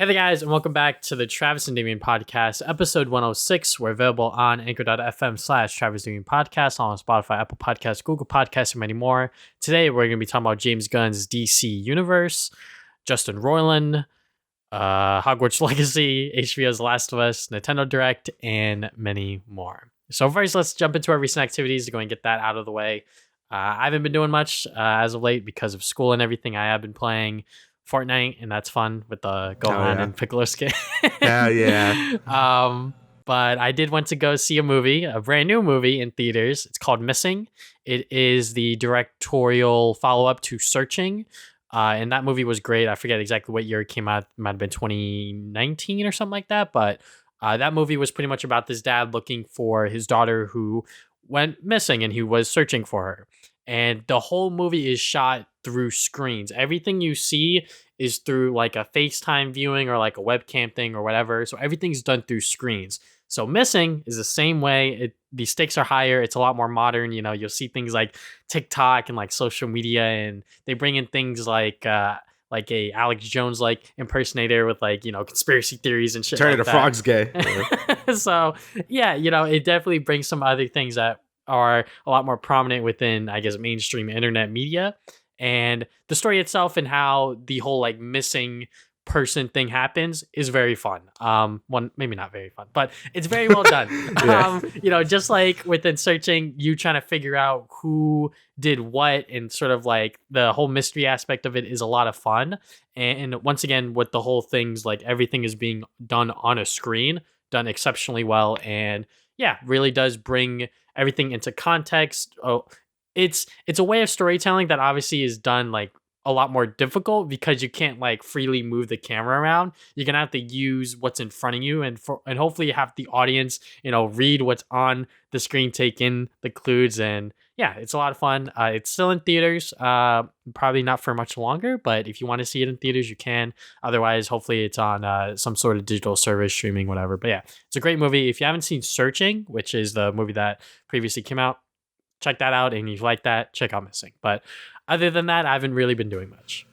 Hey there, guys, and welcome back to the Travis and Damian podcast, episode 106. We're available on anchor.fm/Travis Damian podcast, on Spotify, Apple Podcasts, Google Podcasts, and many more. Today, we're going to be talking about James Gunn's DC universe, Justin Roiland, Hogwarts Legacy, HBO's Last of Us, Nintendo Direct, and many more. So first, let's jump into our recent activities to go and get that out of the way. I haven't been doing much as of late because of school and everything. I have been playing Fortnite, and that's fun with the Gohan and Piccolo skin. Hell yeah. But I did want to go see a movie, a brand new movie in theaters. It's called Missing. It is the directorial follow-up to Searching. And that movie was great. I forget exactly what year it came out. It might have been 2019 or something like that. But that movie was pretty much about this dad looking for his daughter who went missing, and he was searching for her. And the whole movie is shot through screens. Everything you see is through like a FaceTime viewing or like a webcam thing or whatever. So everything's done through screens. So Missing is the same way. The stakes are higher. It's a lot more modern. You know, you'll see things like TikTok and like social media, and they bring in things like a Alex Jones like impersonator with like, you know, conspiracy theories and shit. Turning like the frogs gay. So yeah, you know, it definitely brings some other things that are a lot more prominent within, I guess, mainstream internet media. And the story itself and how the whole like missing person thing happens is very fun. Maybe not very fun, but it's very well done. Yeah. You know, just like within Searching, you trying to figure out who did what, and sort of like the whole mystery aspect of it is a lot of fun. And once again, with the whole things, like everything is being done on a screen, done exceptionally well. And yeah, really does bring everything into context. It's a way of storytelling that obviously is done like a lot more difficult because you can't like freely move the camera around. You're gonna have to use what's in front of you, and hopefully you have the audience, you know, read what's on the screen, take in the clues, and yeah, it's a lot of fun. It's still in theaters, probably not for much longer, but if you want to see it in theaters, you can. Otherwise, hopefully it's on some sort of digital service, streaming, whatever. But yeah, it's a great movie. If you haven't seen Searching, which is the movie that previously came out, check that out. And if you like that, check out Missing. But other than that, I haven't really been doing much.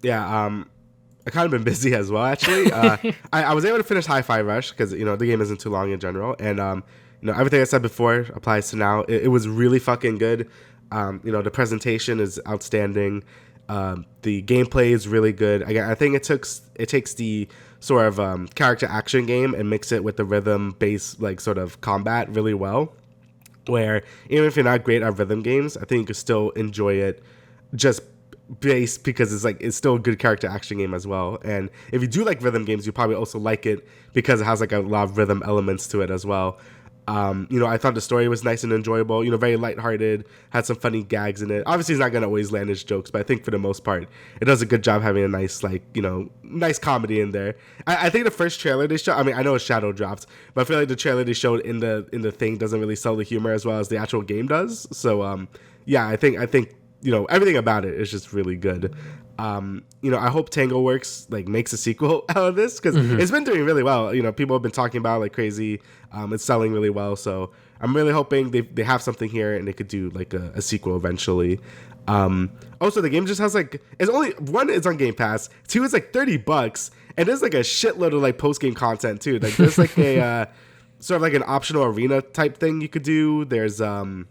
Yeah, I kind of been busy as well, actually. I was able to finish Hi-Fi Rush because, you know, the game isn't too long in general. And, you know, everything I said before applies to now. It was really fucking good. You know, the presentation is outstanding. The gameplay is really good. I think it takes the sort of character action game and mix it with the rhythm-based, like, sort of combat really well. Where even if you're not great at rhythm games, I think you can still enjoy it just based because it's still a good character action game as well. And if you do like rhythm games, you probably also like it because it has like a lot of rhythm elements to it as well. You know, I thought the story was nice and enjoyable, you know, very lighthearted, had some funny gags in it. Obviously, it's not going to always land its jokes, but I think for the most part, it does a good job having a nice, like, you know, nice comedy in there. I think the first trailer they showed, I mean, I know it's shadow dropped, but I feel like the trailer they showed in the thing doesn't really sell the humor as well as the actual game does. So, yeah, I think, you know, everything about it is just really good. You know, I hope TangleWorks like makes a sequel out of this because it's been doing really well. You know, people have been talking about it like crazy. It's selling really well, so I'm really hoping they have something here and they could do like a sequel eventually. Also, the game just has like, it's only one, it's on Game Pass. Two, it's like $30, and there's like a shitload of like post game content too. Like there's like a sort of like an optional arena type thing you could do. There's there's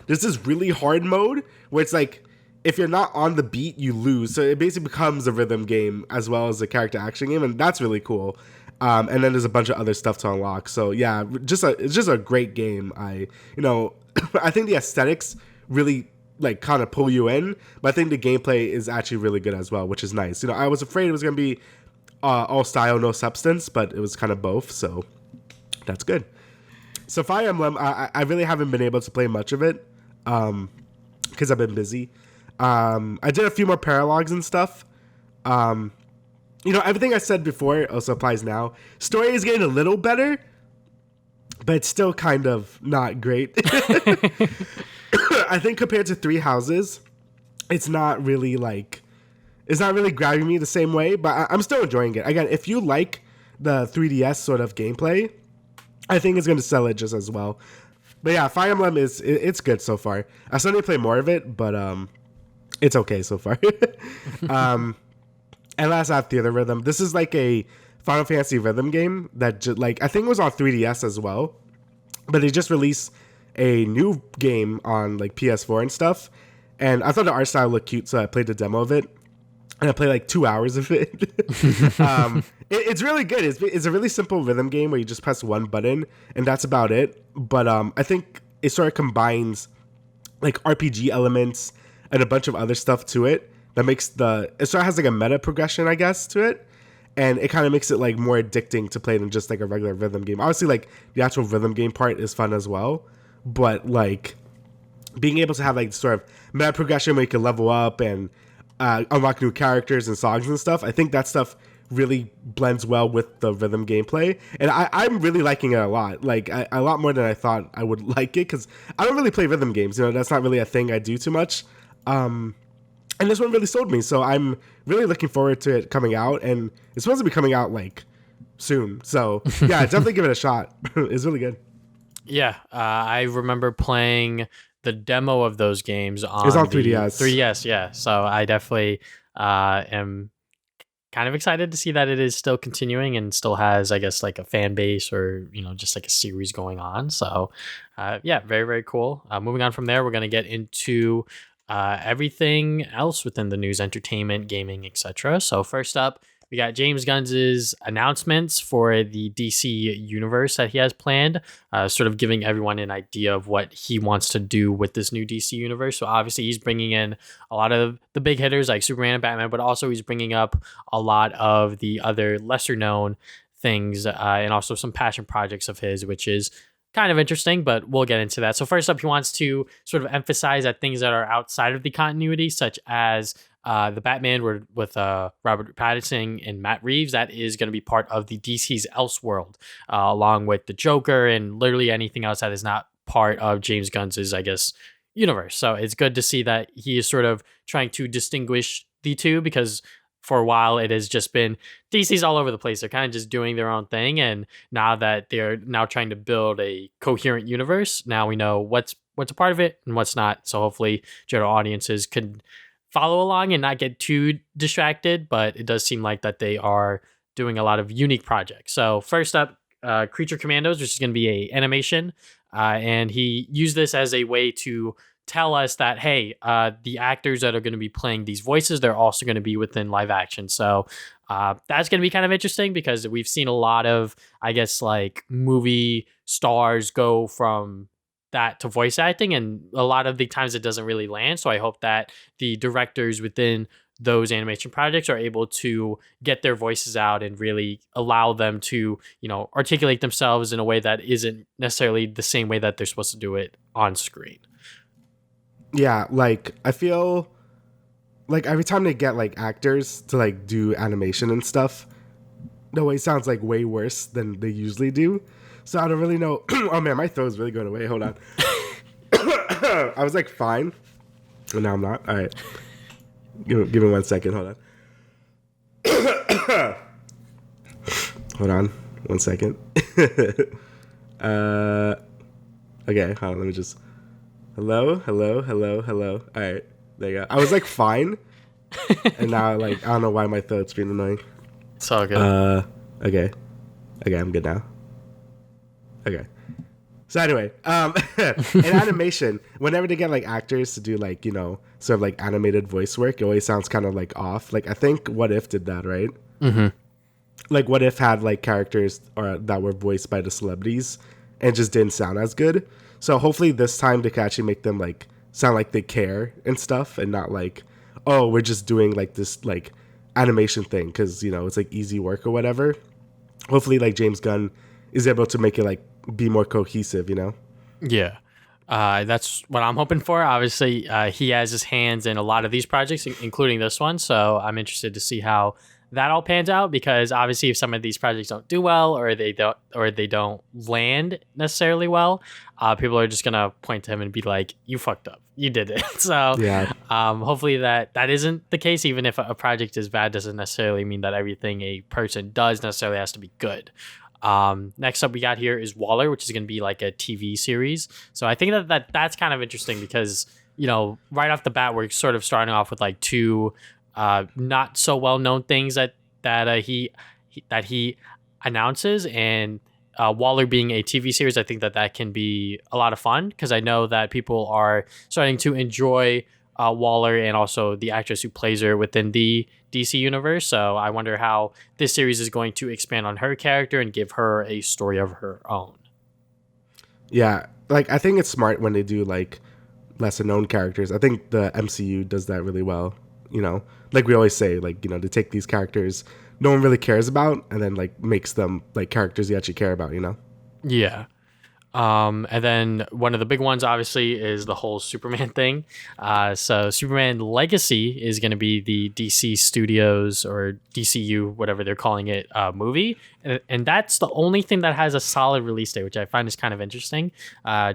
this really hard mode where it's like, if you're not on the beat, you lose. So it basically becomes a rhythm game as well as a character action game, and that's really cool. And then there's a bunch of other stuff to unlock. So yeah, it's just a great game. I think the aesthetics really like kind of pull you in, but I think the gameplay is actually really good as well, which is nice. You know, I was afraid it was gonna be all style, no substance, but it was kind of both. So that's good. So Fire Emblem, I really haven't been able to play much of it because I've been busy. I did a few more paralogs and stuff. You know, everything I said before also applies now. Story is getting a little better, but it's still kind of not great. I think compared to Three Houses, it's not really grabbing me the same way, but I'm still enjoying it. Again, if you like the 3DS sort of gameplay, I think it's going to sell it just as well. But yeah, Fire Emblem it's good so far. I still need to play more of it, but it's okay so far. And last, I have Theater Rhythm. This is like a Final Fantasy rhythm game that like I think it was on 3DS as well, but they just released a new game on like PS4 and stuff. And I thought the art style looked cute, so I played the demo of it. And I played like 2 hours of it. It's really good. It's a really simple rhythm game where you just press one button and that's about it. But I think it sort of combines like RPG elements and a bunch of other stuff to it that makes it sort of has like a meta progression, I guess, to it. And it kind of makes it like more addicting to play than just like a regular rhythm game. Obviously, like the actual rhythm game part is fun as well. But like being able to have like sort of meta progression where you can level up and unlock new characters and songs and stuff. I think that stuff really blends well with the rhythm gameplay, and I'm really liking it a lot. Like a lot more than I thought I would like it, because I don't really play rhythm games. You know, that's not really a thing I do too much. And this one really sold me, so I'm really looking forward to it coming out, and it's supposed to be coming out like soon. So yeah, definitely give it a shot. It's really good. Yeah, I remember playing the demo of those games on, it was on 3DS. 3DS, yeah. So I definitely am kind of excited to see that it is still continuing and still has, I guess, like a fan base or, you know, just like a series going on. So yeah, very, very cool. Moving on from there, we're going to get into everything else within the news, entertainment, gaming, etc. So first up, we got James Gunn's announcements for the DC universe that he has planned, sort of giving everyone an idea of what he wants to do with this new DC universe. So obviously he's bringing in a lot of the big hitters like Superman and Batman, but also he's bringing up a lot of the other lesser known things and also some passion projects of his, which is kind of interesting, but we'll get into that. So first up, he wants to sort of emphasize that things that are outside of the continuity, such as the Batman with Robert Pattinson and Matt Reeves, that is going to be part of the DC's Elseworld, along with the Joker and literally anything else that is not part of James Gunn's, I guess, universe. So it's good to see that he is sort of trying to distinguish the two, because for a while it has just been DC's all over the place. They're kind of just doing their own thing, and now that they're now trying to build a coherent universe, now we know what's a part of it and what's not. So hopefully general audiences can follow along and not get too distracted, but it does seem like that they are doing a lot of unique projects. So first up, Creature Commandos, which is going to be a animation, and he used this as a way to tell us that, hey, the actors that are going to be playing these voices, they're also going to be within live action. So that's going to be kind of interesting, because we've seen a lot of, I guess, like movie stars go from that to voice acting, and a lot of the times it doesn't really land. So I hope that the directors within those animation projects are able to get their voices out and really allow them to, you know, articulate themselves in a way that isn't necessarily the same way that they're supposed to do it on screen. Yeah, like I feel like every time they get like actors to like do animation and stuff, the way it sounds like way worse than they usually do. So I don't really know. Oh man, my throat's really going away. Hold on. I was like fine, but now I'm not. All right, give me 1 second. Hold on. Hold on, 1 second. Okay, hold on. Let me just. Hello. All right, there you go. I was like fine, and now like I don't know why my throat's being annoying. It's all good. Okay, I'm good now. Okay. So anyway, in animation, whenever they get like actors to do like, you know, sort of like animated voice work, it always sounds kind of like off. Like I think What If did that, right? Mm-hmm. Like What If had like characters that were voiced by the celebrities and just didn't sound as good. So hopefully this time they can actually make them like sound like they care and stuff, and not like, oh, we're just doing like this like animation thing because, you know, it's like easy work or whatever. Hopefully like James Gunn is able to make it like be more cohesive, you know? Yeah. That's what I'm hoping for. Obviously, he has his hands in a lot of these projects, including this one. So I'm interested to see how that all pans out, because obviously if some of these projects don't do well, or they don't land necessarily well, people are just going to point to him and be like, you fucked up. You did it. So yeah. Hopefully that isn't the case. Even if a project is bad, doesn't necessarily mean that everything a person does necessarily has to be good. Next up we got here is Waller, which is going to be like a TV series. So I think that's kind of interesting because, you know, right off the bat, we're sort of starting off with like two not so well known things that he announces. And Waller being a TV series, I think that can be a lot of fun, because I know that people are starting to enjoy Waller and also the actress who plays her within the DC universe. So I wonder how this series is going to expand on her character and give her a story of her own. Yeah, like I think it's smart when they do like lesser known characters. I think the MCU does that really well. You know, like we always say, like, you know, they take these characters no one really cares about and then like makes them like characters you actually care about, you know? Yeah. And then one of the big ones, obviously, is the whole Superman thing. So Superman Legacy is going to be the DC Studios or DCU, whatever they're calling it, movie. And that's the only thing that has a solid release date, which I find is kind of interesting.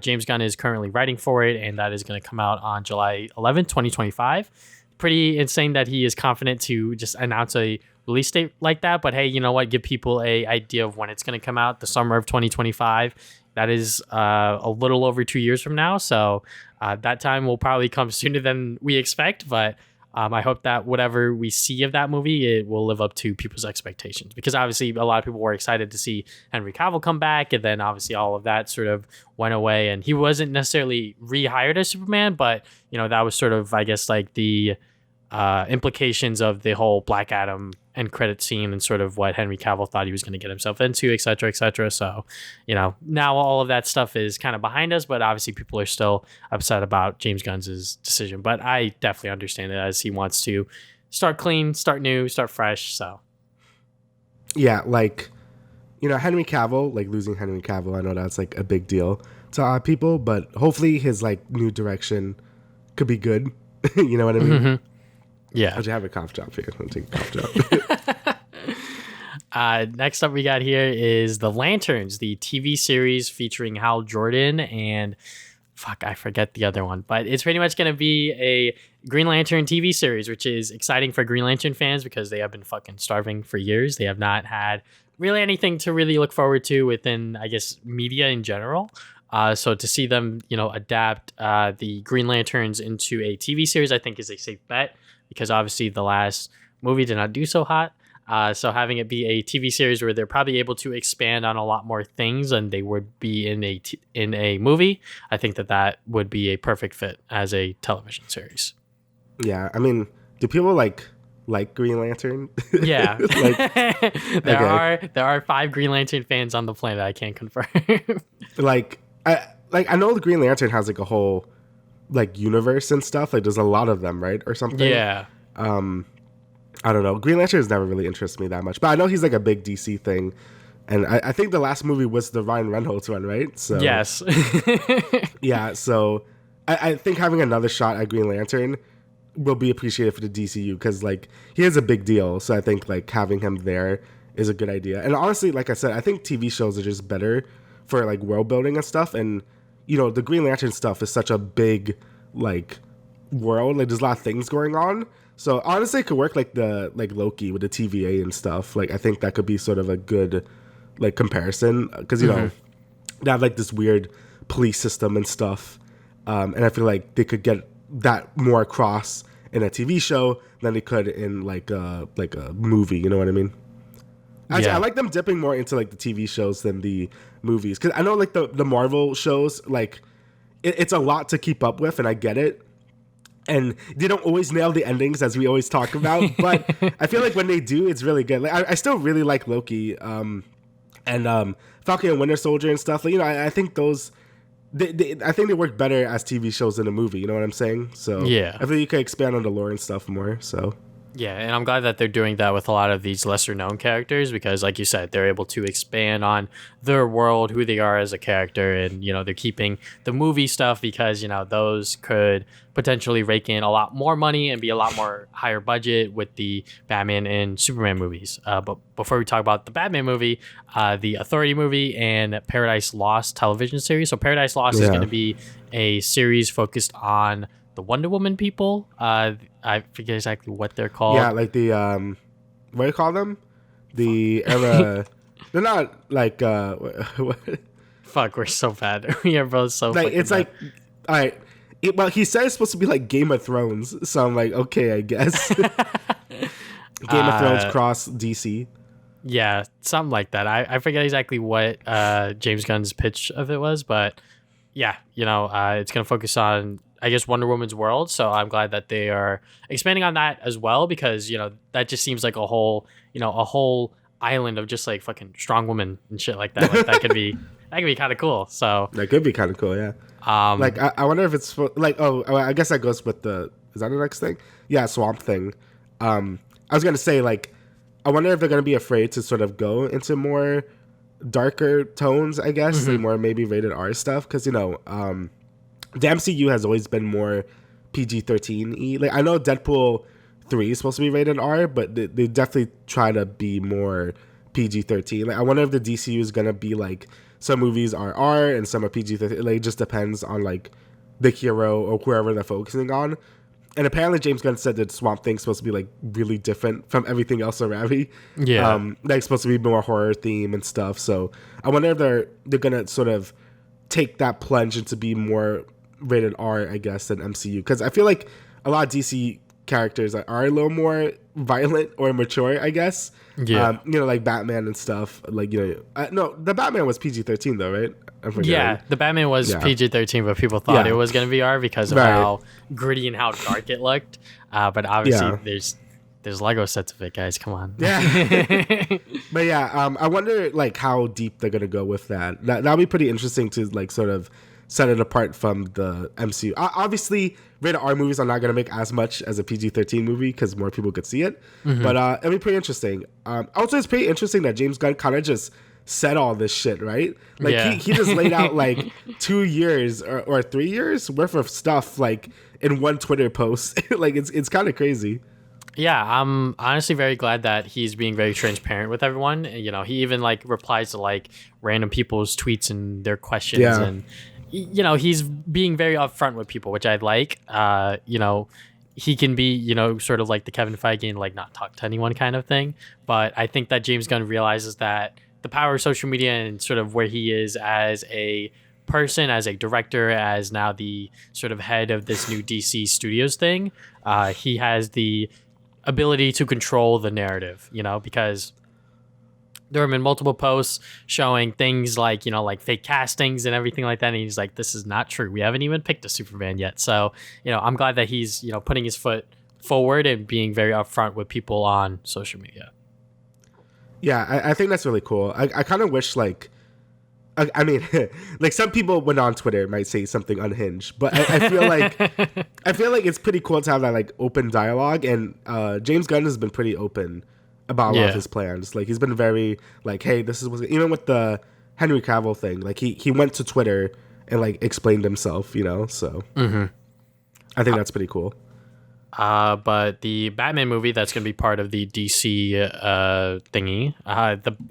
James Gunn is currently writing for it, and that is going to come out on July 11th, 2025. Pretty insane that he is confident to just announce a release date like that. But hey, you know what? Give people a idea of when it's going to come out, the summer of 2025. That is a little over 2 years from now. So that time will probably come sooner than we expect. But I hope that whatever we see of that movie, it will live up to people's expectations. Because obviously a lot of people were excited to see Henry Cavill come back. And then obviously all of that sort of went away. And he wasn't necessarily rehired as Superman. But, you know, that was sort of, I guess, like the implications of the whole Black Adam end credit scene and sort of what Henry Cavill thought he was going to get himself into, et cetera, et cetera. So, you know, now all of that stuff is kind of behind us, but obviously people are still upset about James Gunn's decision. But I definitely understand it, as he wants to start clean, start new, start fresh. So, yeah, like, you know, Henry Cavill, like losing Henry Cavill, I know that's like a big deal to a lot of people, but hopefully his like new direction could be good. You know what I mean? Mm-hmm. Yeah. I should have a cough drop here. I'll take a cough drop. Next up we got here is The Lanterns, the TV series featuring Hal Jordan and I forget the other one, but it's pretty much going to be a Green Lantern TV series, which is exciting for Green Lantern fans because they have been fucking starving for years. They have not had really anything to really look forward to within, I guess, media in general. So to see them, you know, adapt the Green Lanterns into a TV series, I think is a safe bet, because obviously the last movie did not do so hot. So having it be a TV series where they're probably able to expand on a lot more things than they would be in a movie, I think that would be a perfect fit as a television series. Yeah, I mean, do people like Green Lantern? Yeah, there are 5 Green Lantern fans on the planet. I can't confirm. I know the Green Lantern has like a whole like universe and stuff. Like there's a lot of them, right, or something. Yeah. I don't know. Green Lantern has never really interested me that much, but I know he's like a big DC thing, and I think the last movie was the Ryan Reynolds one, right? So yes. Yeah. So I think having another shot at Green Lantern will be appreciated for the DCU, because like he is a big deal. So I think like having him there is a good idea. And honestly, like I said, I think TV shows are just better for like world building and stuff. And you know, the Green Lantern stuff is such a big like world. Like there's a lot of things going on. So honestly, it could work like Loki with the TVA and stuff. Like I think that could be sort of a good like comparison, because you know they have like this weird police system and stuff, and I feel like they could get that more across in a TV show than they could in like a movie. You know what I mean? Actually, yeah. I like them dipping more into like the TV shows than the movies, because I know like the Marvel shows, like it's a lot to keep up with, and I get it. And they don't always nail the endings, as we always talk about, but I feel like when they do, it's really good. Like I still really like Loki, and Falcon and Winter Soldier and stuff. Like, you know, I think those, I think they work better as TV shows than a movie. You know what I'm saying? So yeah, I think you could expand on the lore and stuff more. So yeah, and I'm glad that they're doing that with a lot of these lesser known characters, because like you said, they're able to expand on their world, who they are as a character, and you know, they're keeping the movie stuff because, you know, those could potentially rake in a lot more money and be a lot more higher budget with the Batman and Superman movies. But before we talk about the Batman movie, the Authority movie and Paradise Lost television series. So Paradise Lost is going to be a series focused on the Wonder Woman people. I forget exactly what they're called. Yeah, like the what do you call them? The era. They're not like what? Fuck, we're so bad. We are both so. Like it's bad. like, all right. Well, he said it's supposed to be like Game of Thrones, so I'm like, okay, I guess. Game of Thrones cross DC. Yeah, something like that. I forget exactly what James Gunn's pitch of it was, but yeah, it's going to focus on, I guess, Wonder Woman's world. So I'm glad that they are expanding on that as well, because, that just seems like a whole island of just like fucking strong women and shit like that. Like that could be kind of cool. So that could be kind of cool, yeah. Like I wonder if it's like, I guess that goes with is that the next thing? Yeah, Swamp Thing. I was gonna say, like, I wonder if they're gonna be afraid to sort of go into more darker tones, I guess, like more maybe rated R stuff, because the MCU has always been more PG-13y. Like I know Deadpool 3 is supposed to be rated R, but they definitely try to be more PG-13. Like I wonder if the DCU is gonna be like some movies are R and some are PG-13. Like it just depends on like the hero or whoever they're focusing on. And apparently James Gunn said that Swamp Thing's supposed to be like really different from everything else around me. Yeah. Like supposed to be more horror theme and stuff. So I wonder if they're gonna sort of take that plunge into be more rated R, I guess, than MCU. Because I feel like a lot of DC characters are a little more violent or mature, I guess. Yeah. Like Batman and stuff. Like, no, the Batman was PG-13 though, right? Yeah, the Batman was PG-13, but people thought it was going to be R because of how gritty and how dark it looked. But obviously, there's Lego sets of it, guys. Come on. Yeah. But yeah, I wonder like how deep they're going to go with that. That'll be pretty interesting to like sort of set it apart from the MCU. Obviously, rated R movies are not going to make as much as a PG-13 movie because more people could see it. But it'll be pretty interesting. Also, it's pretty interesting that James Gunn kind of just said all this shit, right? Like he just laid out like 2 years or 3 years worth of stuff like in one Twitter post. Like it's kind of crazy. Yeah, I'm honestly very glad that he's being very transparent with everyone. He even like replies to like random people's tweets and their questions, and he's being very upfront with people, which I like. He can be, sort of like the Kevin Feige and like not talk to anyone kind of thing. But I think that James Gunn realizes that the power of social media and sort of where he is as a person, as a director, as now the sort of head of this new DC Studios thing, he has the ability to control the narrative, because there have been multiple posts showing things like, like fake castings and everything like that. And he's like, this is not true. We haven't even picked a Superman yet. So, I'm glad that he's, putting his foot forward and being very upfront with people on social media. Yeah, I think that's really cool. I kind of wish like, I mean, like some people when on Twitter might say something unhinged, but I feel like it's pretty cool to have that like open dialogue. And James Gunn has been pretty open about a lot of his plans. Like he's been very like, hey, this is what's, even with the Henry Cavill thing. Like he went to Twitter and like explained himself, So I think that's pretty cool. But the Batman movie that's going to be part of the DC thingy,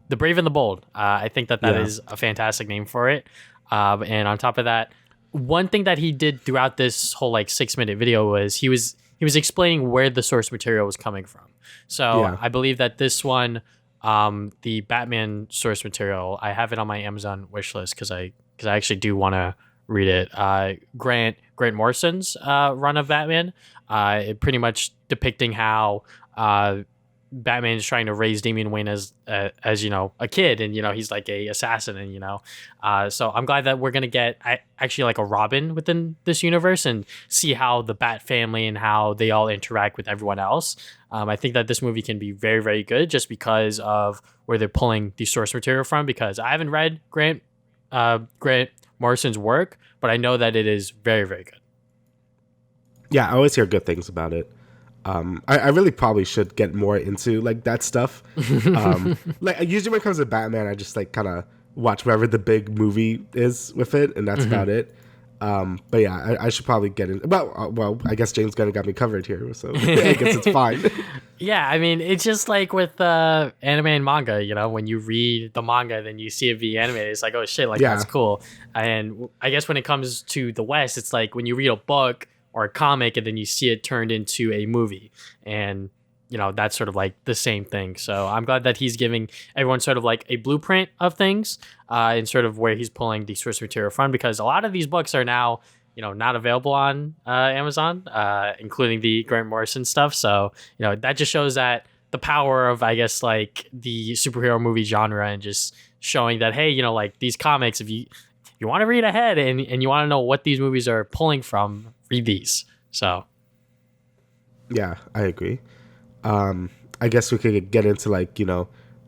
the Brave and the Bold. I think that is a fantastic name for it. And on top of that, one thing that he did throughout this whole like 6-minute video was he was explaining where the source material was coming from. So I believe that this one, the Batman source material, I have it on my Amazon wish list because I actually do want to read it. Grant Morrison's run of Batman. It pretty much depicting how Batman is trying to raise Damian Wayne as a kid, and he's like a assassin, and so I'm glad that we're gonna get actually like a Robin within this universe and see how the Bat family and how they all interact with everyone else. I think that this movie can be very, very good just because of where they're pulling the source material from. Because I haven't read Grant Morrison's work, but I know that it is very, very good. Yeah, I always hear good things about it. I really probably should get more into like that stuff. Like usually when it comes to Batman, I just like kind of watch whatever the big movie is with it, and that's about it. But yeah, I should probably get in. Well, I guess James Gunn got me covered here, so I guess it's fine. Yeah, I mean, it's just like with anime and manga. When you read the manga, then you see it be animated. It's like, oh shit, like that's cool. And I guess when it comes to the West, it's like when you read a book or a comic and then you see it turned into a movie, and that's sort of like the same thing. So I'm glad that he's giving everyone sort of like a blueprint of things and sort of where he's pulling the source material from, because a lot of these books are now not available on Amazon, including the Grant Morrison stuff. So that just shows that the power of, I guess, like the superhero movie genre, and just showing that, hey, like these comics, if you want to read ahead and you want to know what these movies are pulling from, read these. So yeah, I agree. I guess we could get into like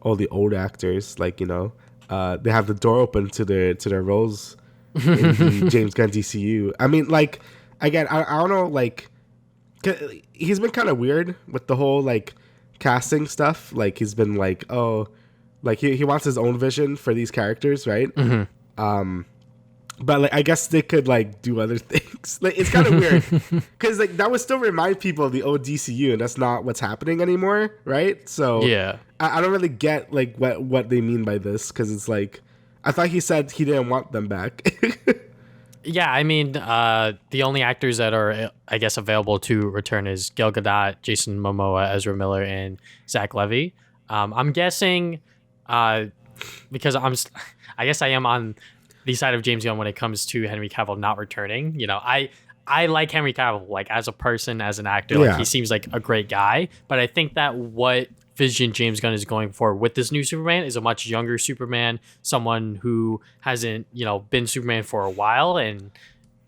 all the old actors, like they have the door open to their roles in the James Gunn DCU. I mean, like, again, I don't know, like, he's been kind of weird with the whole like casting stuff. Like, he's been like, oh, like he wants his own vision for these characters, right? But like, I guess they could like do other things. Like, it's kind of weird because like that would still remind people of the old DCU, and that's not what's happening anymore, right? So yeah, I don't really get like what they mean by this, because it's like, I thought he said he didn't want them back. yeah. I mean, the only actors that are, I guess, available to return is Gal Gadot, Jason Momoa, Ezra Miller, and Zach Levy. I'm guessing, because I guess I am on the side of James Gunn when it comes to Henry Cavill not returning. I like Henry Cavill, like, as a person, as an actor. Like, he seems like a great guy. But I think that what vision James Gunn is going for with this new Superman is a much younger Superman, someone who hasn't, been Superman for a while, and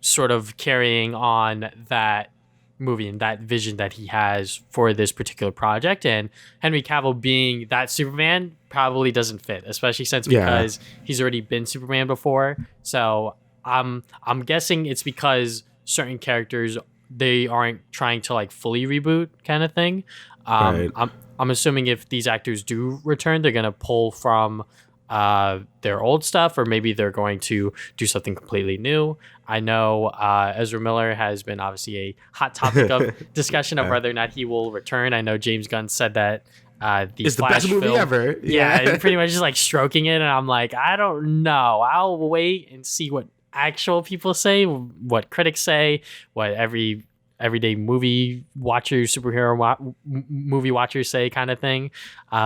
sort of carrying on that movie and that vision that he has for this particular project. And Henry Cavill being that Superman probably doesn't fit, especially since because he's already been Superman before. So I'm guessing it's because certain characters, they aren't trying to like fully reboot kind of thing. Right. I'm assuming if these actors do return, they're gonna pull from their old stuff, or maybe they're going to do something completely new. I know Ezra Miller has been obviously a hot topic of discussion of whether or not he will return. I know James Gunn said that it's Flash the best movie film, ever. yeah, pretty much just like stroking it, and I'm like, I don't know. I'll wait and see what actual people say, what critics say, what everyday movie watchers, superhero movie watchers say, kind of thing,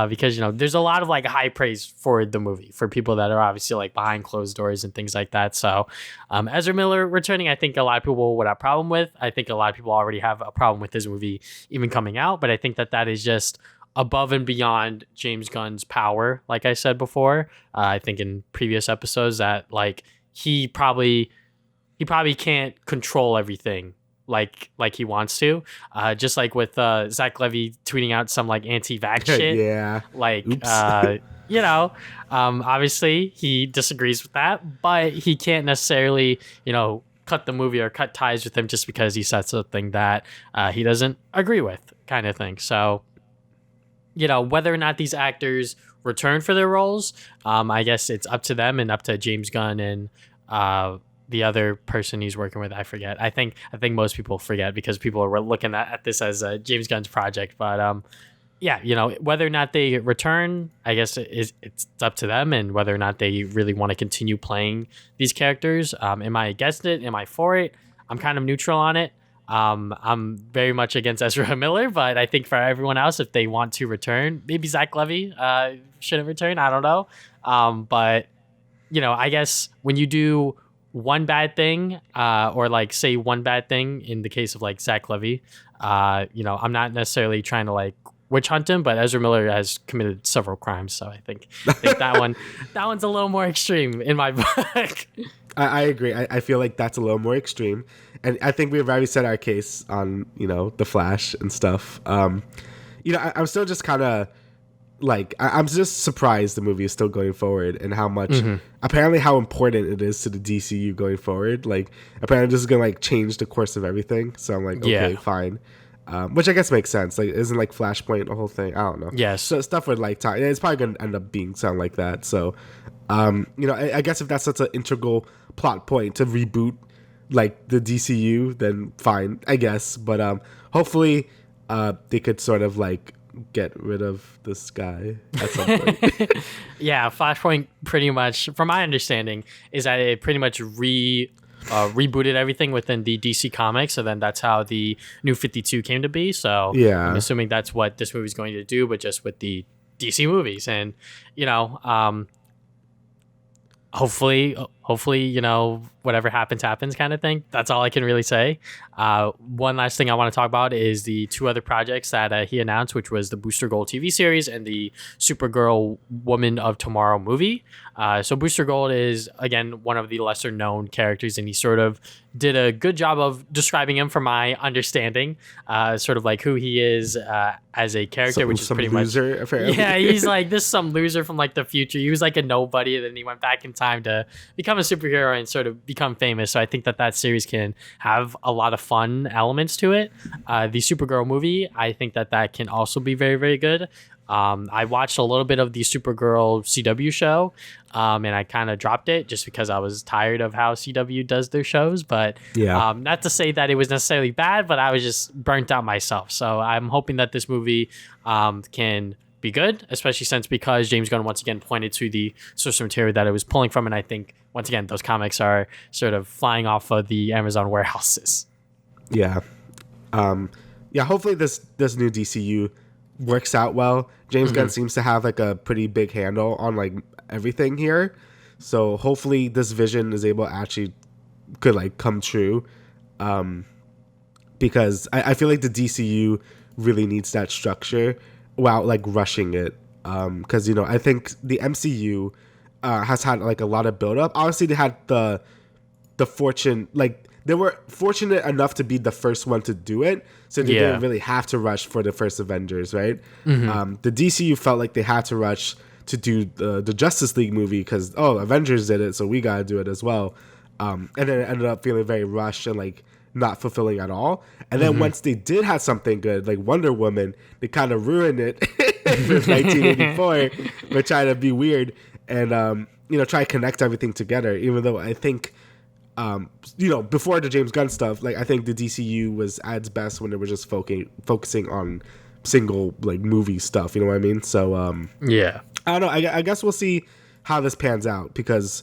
because there's a lot of like high praise for the movie for people that are obviously like behind closed doors and things like that. So Ezra Miller returning, I think a lot of people would have a problem with. I think a lot of people already have a problem with his movie even coming out, but I think that is just above and beyond James Gunn's power. Like I said before, I think in previous episodes, that like he probably can't control everything like he wants to, just like with Zach Levy tweeting out some like anti-vax shit. Yeah, like obviously he disagrees with that, but he can't necessarily cut the movie or cut ties with him just because he said something that he doesn't agree with, kind of thing. So whether or not these actors return for their roles, I guess it's up to them and up to James Gunn and the other person he's working with. I forget. I think most people forget because people are looking at this as James Gunn's project. But whether or not they return, I guess it's up to them, and whether or not they really want to continue playing these characters. Am I against it? Am I for it? I'm kind of neutral on it. I'm very much against Ezra Miller, but I think for everyone else, if they want to return, maybe Zach Levy shouldn't return. I don't know. But I guess when you do one bad thing, or like say one bad thing in the case of like Zach Levy, I'm not necessarily trying to like witch hunt him, but Ezra Miller has committed several crimes, so I think that one's a little more extreme in my book. I agree. I feel like that's a little more extreme, and I think we've already said our case on the Flash and stuff. I'm still just kind of like, I'm just surprised the movie is still going forward, and how much apparently how important it is to the DCU going forward. Like, apparently this is gonna like change the course of everything. So I'm like, okay, fine. Which I guess makes sense. Like, isn't like Flashpoint the whole thing? I don't know. Yes. So stuff with like time, it's probably gonna end up being something like that. So, I guess if that's such an integral plot point to reboot like the DCU, then fine, I guess. But hopefully, they could sort of like get rid of this guy at some point. Yeah, Flashpoint pretty much, from my understanding, is that it pretty much rebooted everything within the DC comics, so then that's how the New 52 came to be. So yeah, I'm assuming that's what this movie's going to do, but just with the DC movies. And hopefully hopefully, whatever happens, kind of thing. That's all I can really say. One last thing I want to talk about is the two other projects that he announced, which was the Booster Gold TV series and the Supergirl Woman of Tomorrow movie. So Booster Gold is, again, one of the lesser known characters, and he sort of did a good job of describing him from my understanding, sort of like who he is as a character, which is pretty loser, much... apparently. Yeah, he's like this some loser from like the future. He was like a nobody, and then he went back in time to become a superhero and sort of become famous. So I think that series can have a lot of fun elements to it. The Supergirl movie, I think that can also be very, very good. I watched a little bit of the Supergirl CW show, and I kind of dropped it just because I was tired of how CW does their shows. But not to say that it was necessarily bad, but I was just burnt out myself. So I'm hoping that this movie can be good, especially because James Gunn once again pointed to the source material that it was pulling from. And I think, once again, those comics are sort of flying off of the Amazon warehouses. Yeah. Hopefully this new DCU works out well. James Gunn seems to have like a pretty big handle on like everything here, so hopefully this vision is able to actually could like come true, because I feel like the DCU really needs that structure without like rushing it, because I think the MCU has had like a lot of build up. Obviously they had the fortune, like they were fortunate enough to be the first one to do it, so they didn't really have to rush for the first Avengers, right? The DCU felt like they had to rush to do the Justice League movie because Avengers did it, so we gotta do it as well. And then it ended up feeling very rushed and like not fulfilling at all. And then once they did have something good, like Wonder Woman, they kind of ruined it with 1984 by trying to be weird and try to connect everything together. Even though I think before the James Gunn stuff, like I think the DCU was at its best when they were just focusing on single like movie stuff. You know what I mean? So I don't know. I guess we'll see how this pans out because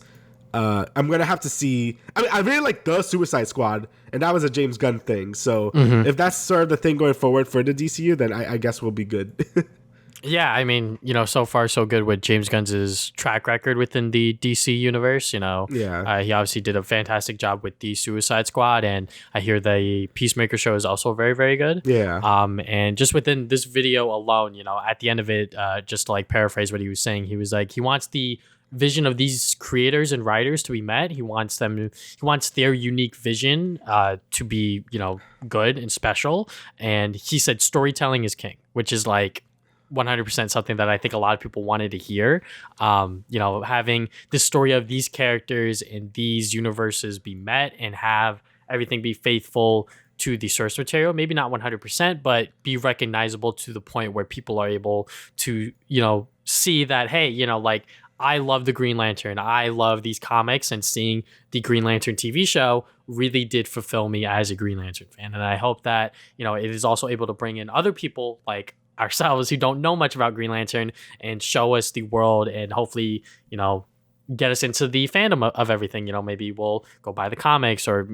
I'm gonna have to see. I mean, I really like the Suicide Squad, and that was a James Gunn thing. So if that's sort of the thing going forward for the DCU, then I guess we'll be good. Yeah, I mean, so far so good with James Gunn's track record within the DC universe. He obviously did a fantastic job with the Suicide Squad, and I hear the Peacemaker show is also very, very good. Yeah. And just within this video alone, at the end of it, just to like paraphrase what he was saying, he was like, he wants the vision of these creators and writers to be met. He wants their unique vision to be, good and special. And he said storytelling is king, which is like 100% something that I think a lot of people wanted to hear. Having the story of these characters in these universes be met and have everything be faithful to the source material, maybe not 100%, but be recognizable to the point where people are able to, see that, hey, like I love the Green Lantern. I love these comics, and seeing the Green Lantern TV show really did fulfill me as a Green Lantern fan. And I hope that, it is also able to bring in other people like ourselves who don't know much about Green Lantern and show us the world and hopefully, get us into the fandom of everything. Maybe we'll go buy the comics or,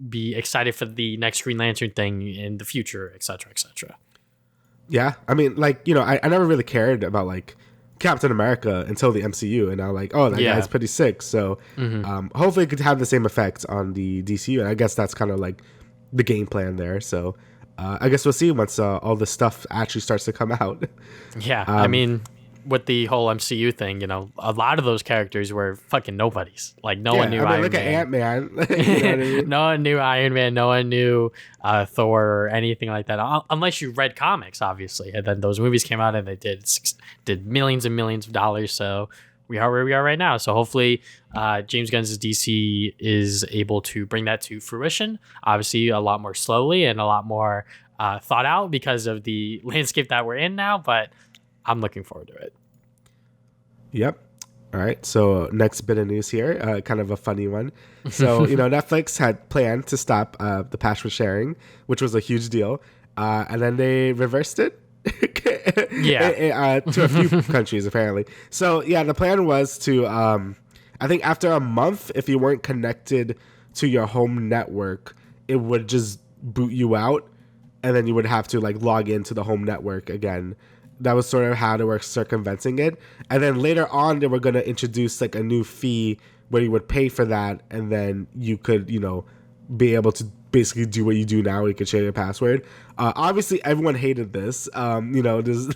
be excited for the next Green Lantern thing in the future, et cetera, et cetera. Yeah. I mean, like, I never really cared about like Captain America until the MCU, and I'm like, that guy's pretty sick. So hopefully it could have the same effect on the DCU. And I guess that's kind of like the game plan there. So I guess we'll see once all this stuff actually starts to come out. Yeah, I mean, with the whole MCU thing, a lot of those characters were fucking nobodies. Like no one knew Iron Man. Look at Ant-Man. You know what I mean? No one knew Iron Man. No one knew Thor or anything like that, unless you read comics, obviously. And then those movies came out and they did millions and millions of dollars. So we are where we are right now. So hopefully James Gunn's DC is able to bring that to fruition. Obviously a lot more slowly and a lot more thought out because of the landscape that we're in now, but I'm looking forward to it. Yep. All right. So next bit of news here, kind of a funny one. So, Netflix had planned to stop the password sharing, which was a huge deal. And then they reversed it. To a few countries apparently. So the plan was to I think after a month, if you weren't connected to your home network, it would just boot you out, and then you would have to like log into the home network again. that was sort of how they were circumventing it. And then later on, they were going to introduce like a new fee where you would pay for that, and then you could, be able to basically do what you do now. You could share your password. Obviously, everyone hated this. There's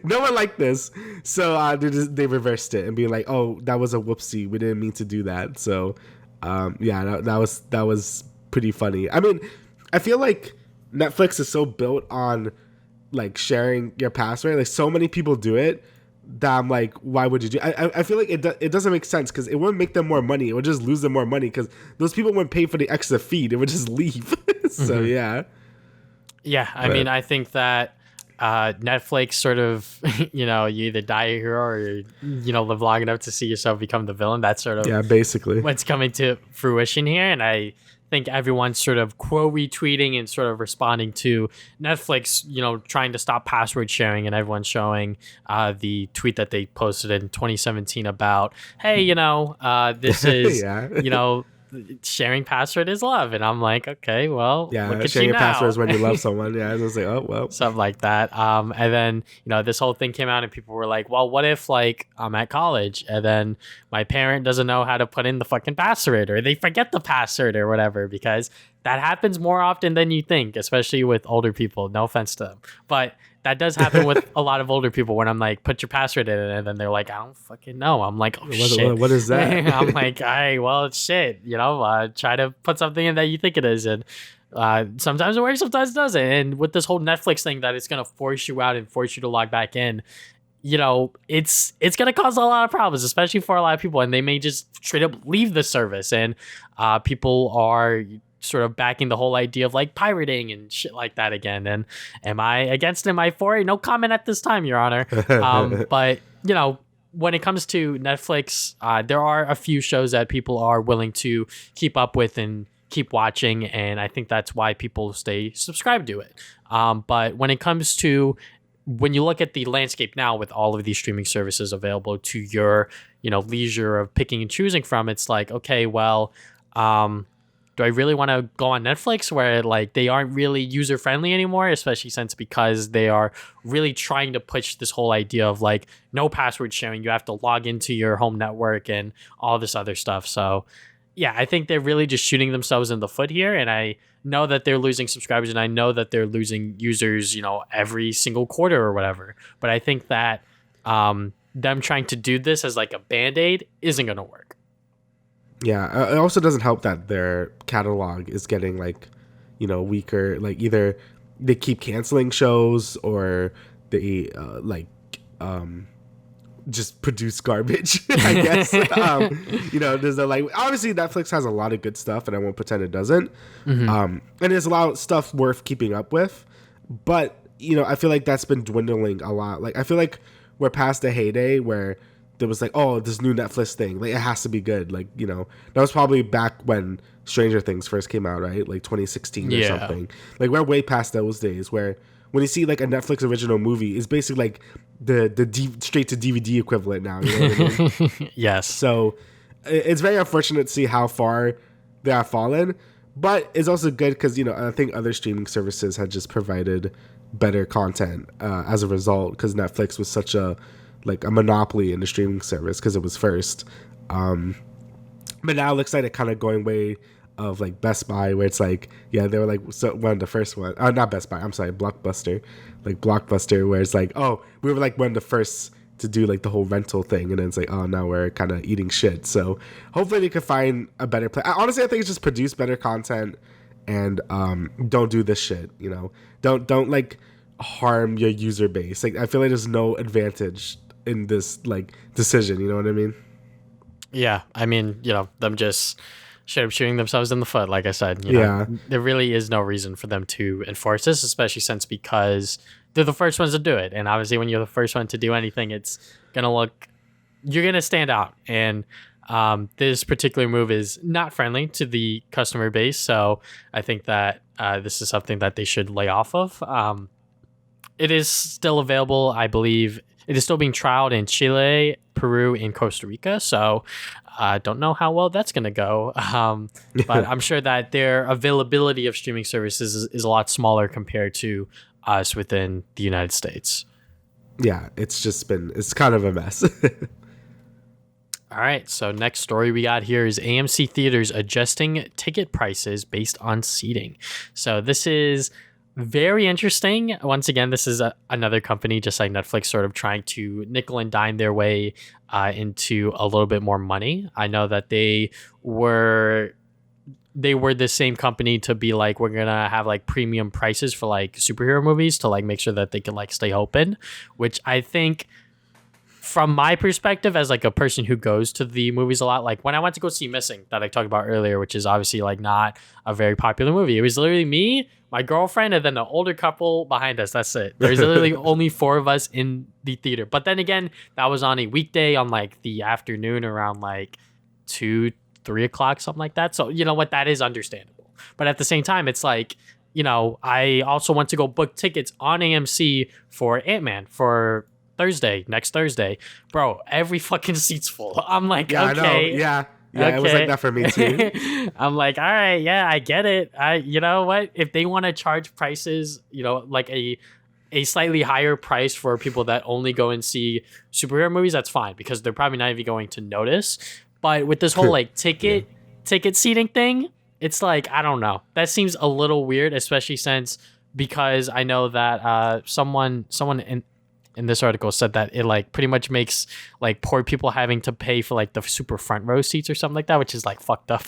no one liked this, so they reversed it and be like, "Oh, that was a whoopsie. We didn't mean to do that." So, that was pretty funny. I mean, I feel like Netflix is so built on like sharing your password. Like so many people do it that I'm like, why would you do? I feel like it doesn't make sense because it wouldn't make them more money. It would just lose them more money because those people wouldn't pay for the extra fee. They would just leave. So yeah. Yeah, I mean, I think that Netflix sort of, you either die a hero or live long enough to see yourself become the villain. That's sort of basically what's coming to fruition here, and I think everyone's sort of quote retweeting and sort of responding to Netflix, trying to stop password sharing, and everyone's showing the tweet that they posted in 2017 about, hey, this is, sharing password is love. And I'm like, okay, well, look at sharing you your now. passwords when you love someone. Yeah, I was like, oh, well. Something like that. And then, this whole thing came out and people were like, well, what if like I'm at college and then my parent doesn't know how to put in the fucking password, or they forget the password or whatever, because that happens more often than you think, especially with older people. No offense to them, but that does happen with a lot of older people when I'm like, put your password in, and then they're like, I don't fucking know. I'm like, oh, shit. What is that? I'm like, all right, well, it's shit. Try to put something in that you think it is. And sometimes it works, sometimes it doesn't. And with this whole Netflix thing that it's going to force you out and force you to log back in, it's going to cause a lot of problems, especially for a lot of people. And they may just straight up leave the service. And people are sort of backing the whole idea of like pirating and shit like that again. And am I against it? Am I for it? No comment at this time, Your Honor. But when it comes to Netflix, there are a few shows that people are willing to keep up with and keep watching, and I think that's why people stay subscribed to it. But when it comes to, when you look at the landscape now with all of these streaming services available to your leisure of picking and choosing from, it's like, okay, well, do I really want to go on Netflix where like they aren't really user friendly anymore, especially because they are really trying to push this whole idea of like no password sharing. You have to log into your home network and all this other stuff. So yeah, I think they're really just shooting themselves in the foot here. And I know that they're losing subscribers, and I know that they're losing users, every single quarter or whatever. But I think that them trying to do this as like a Band-Aid isn't going to work. Yeah, it also doesn't help that their catalog is getting like, weaker. Like either they keep canceling shows or they just produce garbage. I guess. There's obviously Netflix has a lot of good stuff, and I won't pretend it doesn't. Mm-hmm. And there's a lot of stuff worth keeping up with, but I feel like that's been dwindling a lot. Like I feel like we're past the heyday where there was like, oh, this new Netflix thing, like it has to be good. Like, that was probably back when Stranger Things first came out, right? Like 2016 or something. Like we're way past those days where when you see like a Netflix original movie, it's basically like the straight to DVD equivalent now. You know what I mean? Yes. So it's very unfortunate to see how far they have fallen, but it's also good because, I think other streaming services had just provided better content as a result, because Netflix was such a monopoly in the streaming service because it was first. But now it looks like they're kind of going way of like Best Buy, where it's like, yeah, they were like one of the first one. Not Best Buy, I'm sorry, Blockbuster. Like Blockbuster, where it's like, oh, we were like one of the first to do like the whole rental thing, and then it's like, oh, now we're kind of eating shit. So hopefully they could find a better place. Honestly, I think it's just produce better content and don't do this shit. Don't like harm your user base. Like I feel like there's no advantage in this like decision, you know what I mean? Yeah, I mean, them just straight up shooting themselves in the foot, like I said. There really is no reason for them to enforce this, especially because they're the first ones to do it. And obviously when you're the first one to do anything, you're gonna stand out. And this particular move is not friendly to the customer base, so I think that this is something that they should lay off of. It is still available, I believe. It is still being trialed in Chile, Peru, and Costa Rica. So I don't know how well that's going to go. But I'm sure that their availability of streaming services is a lot smaller compared to us within the United States. yeah, it's kind of a mess. All right, so next story we got here is AMC Theaters adjusting ticket prices based on seating. So this is very interesting. Once again, this is another company, just like Netflix, sort of trying to nickel and dime their way into a little bit more money. I know that they were the same company to be like, we're gonna have like premium prices for like superhero movies to like make sure that they can like stay open, which I think, from my perspective as like a person who goes to the movies a lot, like when I went to go see Missing that I talked about earlier, which is obviously like not a very popular movie, it was literally me, my girlfriend, and then an older couple behind us. That's it. There's literally only 4 of us in the theater. But then again, that was on a weekday on like the afternoon around like 2-3 o'clock, something like that. So you know what, that is understandable. But at the same time, it's like, you know, I also went to go book tickets on AMC for Ant-Man for next Thursday, bro. Every fucking seat's full. I'm like, Yeah, okay, I know. Yeah, okay. It was like that for me too. I'm like, all right, yeah, I get it. You know what? If they want to charge prices, you know, like a slightly higher price for people that only go and see superhero movies, that's fine because they're probably not even going to notice. But with this whole like ticket seating thing, it's like, I don't know. That seems a little weird, especially because I know that someone in this article said that it like pretty much makes like poor people having to pay for like the super front row seats or something like that, which is like fucked up,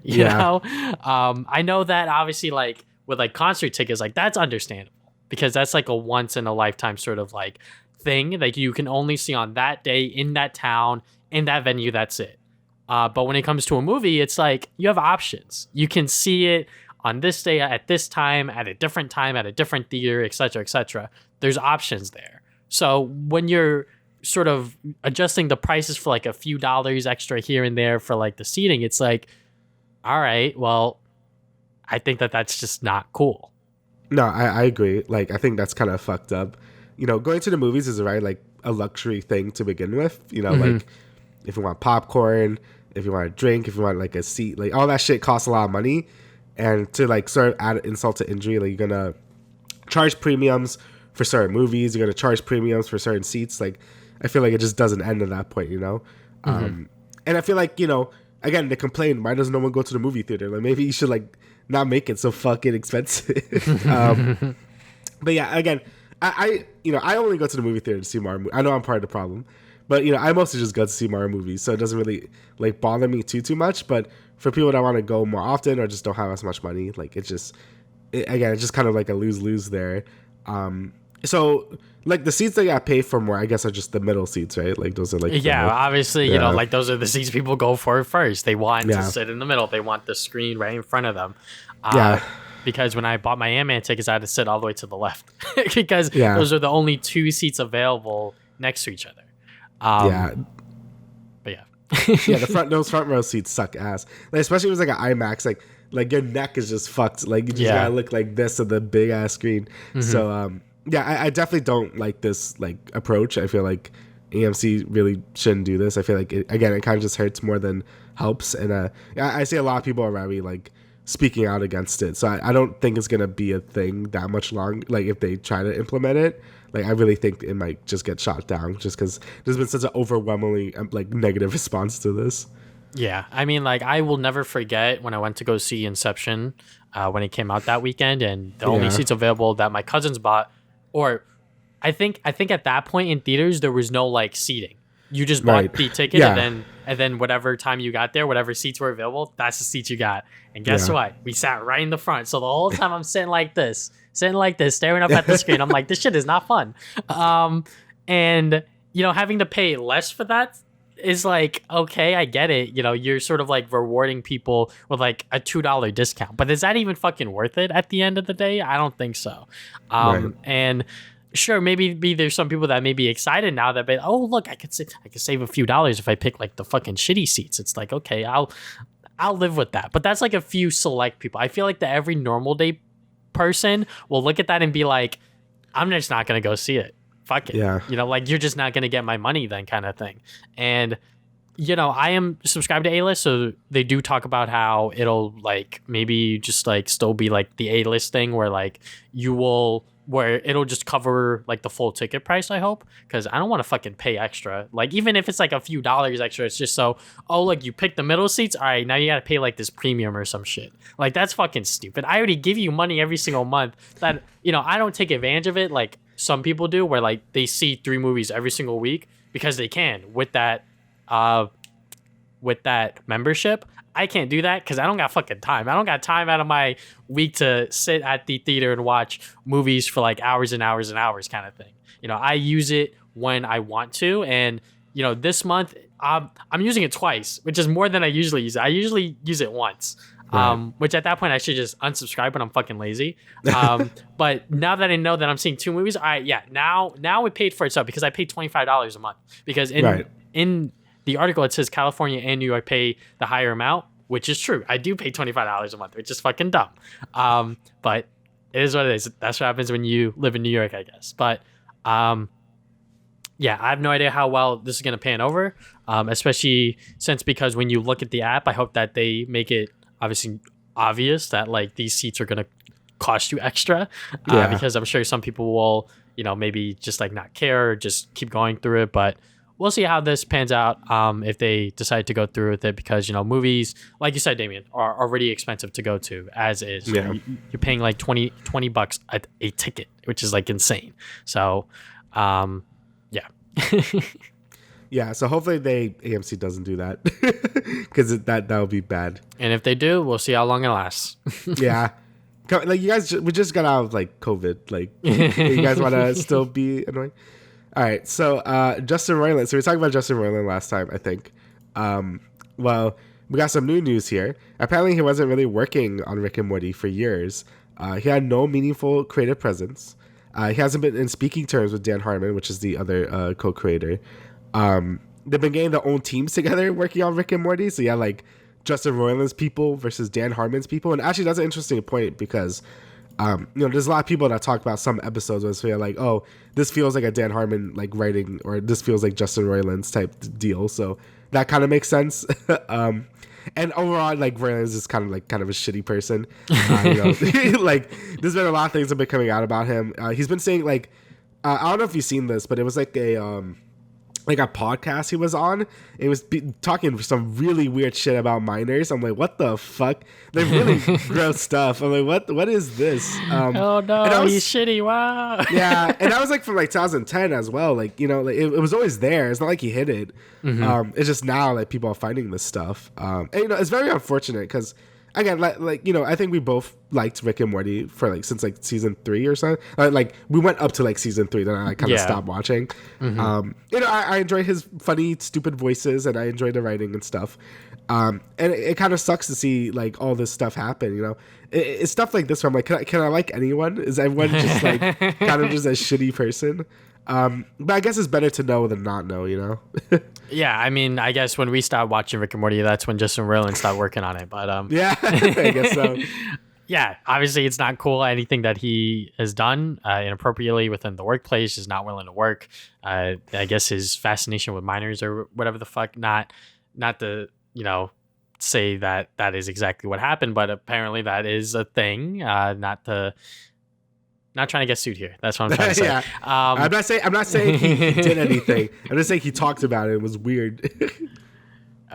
you know? I know that obviously like with like concert tickets, like that's understandable because that's like a once in a lifetime sort of like thing. Like you can only see on that day in that town, in that venue, that's it. But when it comes to a movie, it's like you have options. You can see it on this day at this time, at a different time, at a different theater, et cetera, et cetera. There's options there. So when you're sort of adjusting the prices for like a few dollars extra here and there for like the seating, it's like, all right, well, I think that that's just not cool. No, I agree. Like, I think that's kind of fucked up. You know, going to the movies is like a luxury thing to begin with. You know, like if you want popcorn, if you want a drink, if you want like a seat, like all that shit costs a lot of money. And to like sort of add insult to injury, like you're gonna charge premiums for certain movies, you're gonna charge premiums for certain seats. Like, I feel like it just doesn't end at that point, you know. And I feel like, you know, again, they complain, why does no one go to the movie theater? Like, maybe you should like not make it so fucking expensive. But yeah, again, I you know, I only go to the movie theater to see Marvel movies. I know I'm part of the problem, but you know, I mostly just go to see Marvel movies, so it doesn't really like bother me too much. But for people that want to go more often or just don't have as much money, like it's just kind of like a lose there. So like the seats that got paid for more, I guess, are just the middle seats, right? Like those are like obviously, you know, like those are the seats people go for first. They want to sit in the middle. They want the screen right in front of them. Because when I bought my Ant-Man tickets, I had to sit all the way to the left because those are the only 2 seats available next to each other. But yeah, those front row seats suck ass. Like, especially if it's like an IMAX, like your neck is just fucked. Like you just gotta look like this at the big ass screen. So I definitely don't like this like approach. I feel like AMC really shouldn't do this. I feel like it kind of just hurts more than helps. And I see a lot of people already like speaking out against it. So I don't think it's gonna be a thing that much long. Like if they try to implement it, like I really think it might just get shot down just because there's been such an overwhelmingly like negative response to this. Yeah, I mean, like I will never forget when I went to go see Inception when it came out that weekend, and the only seats available that my cousins bought, or I think at that point in theaters there was no like seating. You just bought the ticket, and then whatever time you got there, whatever seats were available, that's the seats you got. And guess what? We sat right in the front. So the whole time I'm sitting like this, staring up at the screen. I'm like, this shit is not fun. And you know, having to pay less for that is like, okay, I get it. You know, you're sort of like rewarding people with like a $2 discount, but is that even fucking worth it at the end of the day? I don't think so. And sure, maybe there's some people that may be excited now that oh look, I could save a few dollars if I pick like the fucking shitty seats. It's like, okay, I'll live with that. But that's like a few select people. I feel like the every normal day person will look at that and be like, I'm just not gonna go see it. Fuck it. Yeah. You know, like you're just not gonna get my money then, kind of thing. And you know, I am subscribed to A-List, so they do talk about how it'll like maybe just like still be like the A-List thing where like you will where it'll just cover like the full ticket price, I hope, because I don't want to fucking pay extra. Like, even if it's like a few dollars extra, it's just so, oh, look, you picked the middle seats, all right, now you gotta pay like this premium or some shit. Like, that's fucking stupid. I already give you money every single month that, you know, I don't take advantage of it like some people do, where like they see 3 movies every single week because they can with that membership. I can't do that because I don't got fucking time. I don't got time out of my week to sit at the theater and watch movies for like hours and hours and hours kind of thing. You know, I use it when I want to. And, you know, this month I'm using it twice, which is more than I usually use it. I usually use it once, right. Which at that point I should just unsubscribe, but I'm fucking lazy. But now that I know that I'm seeing 2 movies, now it paid for itself because I paid $25 a month because in the article, it says California and New York pay the higher amount, which is true. I do pay $25 a month, which is fucking dumb. But it is what it is. That's what happens when you live in New York, I guess. But yeah, I have no idea how well this is going to pan over, especially because when you look at the app, I hope that they make it obvious that like these seats are going to cost you extra because I'm sure some people will, you know, maybe just like not care or just keep going through it. But we'll see how this pans out if they decide to go through with it because, you know, movies, like you said, Damian, are already expensive to go to as is. Yeah. You're paying like $20 a ticket, which is like insane. So, yeah. Yeah, so hopefully AMC doesn't do that because that would be bad. And if they do, we'll see how long it lasts. Yeah. Like, you guys, we just got out of like COVID. Like, you guys want to still be annoying? All right, so Justin Roiland. So we talked about Justin Roiland last time, I think. Well, we got some new news here. Apparently, he wasn't really working on Rick and Morty for years. He had no meaningful creative presence. He hasn't been in speaking terms with Dan Harmon, which is the other co-creator. They've been getting their own teams together working on Rick and Morty. So yeah, like Justin Roiland's people versus Dan Harmon's people. And actually, that's an interesting point because you know, there's a lot of people that talk about some episodes where they're like, oh, this feels like a Dan Harmon like writing, or this feels like Justin Roiland's type deal. So that kind of makes sense. And overall, like, Roiland is kind of a shitty person. You know, like, there's been a lot of things that have been coming out about him. He's been saying like, I don't know if you've seen this, but it was like a podcast he was on. It was talking some really weird shit about minors. I'm like, what the fuck? Like, really gross stuff. I'm like, what is this? Oh no, he's shitty. Wow. Yeah, and that was like from like 2010 as well. Like, you know, like it was always there. It's not like he hid it. Mm-hmm. It's just now like people are finding this stuff. And you know, it's very unfortunate because, again, like you know, I think we both liked Rick and Morty for like since like season 3 or something. Like we went up to like season 3, then I kind of stopped watching. Mm-hmm. You know, I enjoy his funny, stupid voices, and I enjoy the writing and stuff. And it kind of sucks to see like all this stuff happen. You know, it's stuff like this where I'm like, can I like anyone? Is everyone just like kind of just a shitty person? But I guess it's better to know than not know, you know? Yeah, I mean, I guess when we stopped watching Rick and Morty, that's when Justin Roiland stopped working on it. But yeah, I guess so. Yeah, obviously it's not cool. Anything that he has done inappropriately within the workplace, is not willing to work. I guess his fascination with minors or whatever the fuck, not to, you know, say that is exactly what happened, but apparently that is a thing. Not trying to get sued here. That's what I'm trying to say. Yeah. I'm not saying he did anything. I'm just saying he talked about it. It was weird.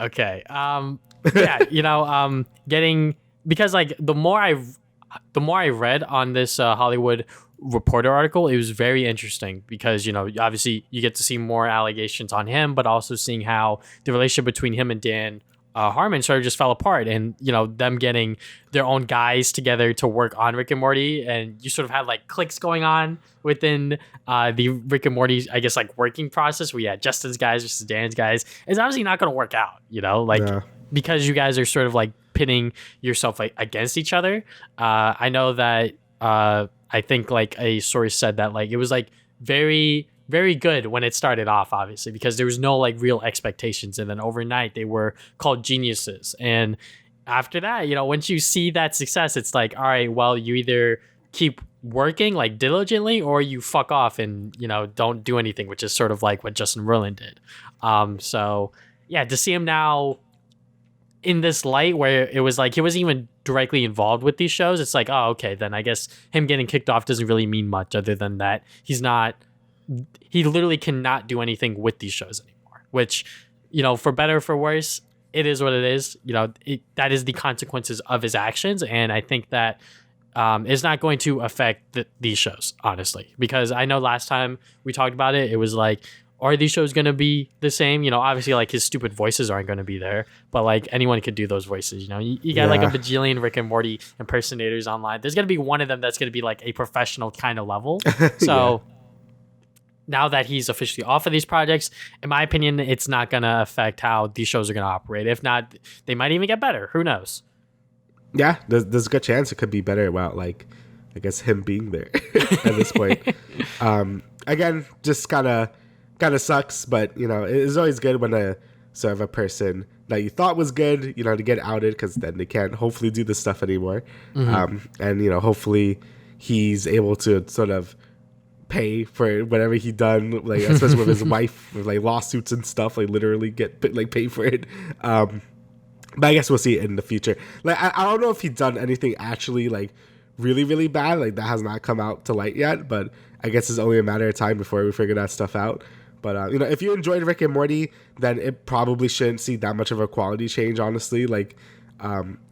Okay. Yeah. You know, because like the more I read on this Hollywood Reporter article, it was very interesting because, you know, obviously you get to see more allegations on him, but also seeing how the relationship between him and Dan Harmon sort of just fell apart, and you know, them getting their own guys together to work on Rick and Morty, and you sort of had like cliques going on within the Rick and Morty, I guess, like working process, where you had Justin's guys versus Dan's guys. It's obviously not going to work out, you know, like because you guys are sort of like pitting yourself like against each other. I know that I think like a source said that like it was like very, very good when it started off, obviously, because there was no like real expectations, and then overnight they were called geniuses. And after that, you know, once you see that success, it's like, all right, well, you either keep working like diligently or you fuck off and, you know, don't do anything, which is sort of like what Justin Roiland did. So yeah, to see him now in this light where it was like he wasn't even directly involved with these shows, it's like, oh, okay, then I guess him getting kicked off doesn't really mean much other than that he literally cannot do anything with these shows anymore, which, for better or for worse, it is what it is. That is the consequences of his actions. And I think that is not going to affect these shows, honestly, because I know last time we talked about it, it was like, are these shows going to be the same? Obviously, like, his stupid voices aren't going to be there, but like anyone could do those voices. You got like a bajillion Rick and Morty impersonators online. There's going to be one of them that's going to be like a professional kind of level. So now that he's officially off of these projects, in my opinion, it's not going to affect how these shows are going to operate. If not, they might even get better. Who knows? Yeah, there's a good chance it could be better without, like, I guess, him being there at this point. Again, just kind of sucks, but it's always good when a sort of a person that you thought was good, to get outed, because then they can't hopefully do this stuff anymore. And hopefully he's able to sort of pay for whatever he done, like, especially with his wife, with like lawsuits and stuff, like literally get like pay for it. But I guess we'll see it in the future. Like, I don't know if he's done anything actually like really, really bad. Like, that has not come out to light yet, but I guess it's only a matter of time before we figure that stuff out. But, if you enjoyed Rick and Morty, then it probably shouldn't see that much of a quality change, honestly. Like,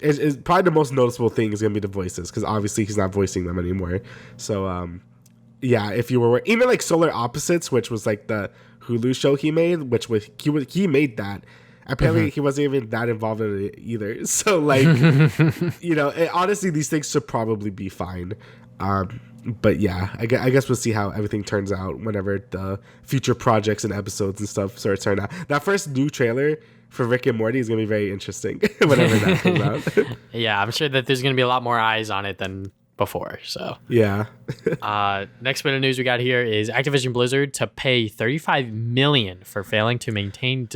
it's probably the most noticeable thing is going to be the voices, because obviously he's not voicing them anymore. So, yeah, if you were... Even, like, Solar Opposites, which was, like, the Hulu show he made, which was... He made that. Apparently, he wasn't even that involved in it either. So, like, honestly, these things should probably be fine. But yeah, I guess we'll see how everything turns out whenever the future projects and episodes and stuff start to turn out. That first new trailer for Rick and Morty is going to be very interesting whenever that comes out. Yeah, I'm sure that there's going to be a lot more eyes on it than before. So yeah. Next bit of news we got here is Activision Blizzard to pay $35 million for failing to maintain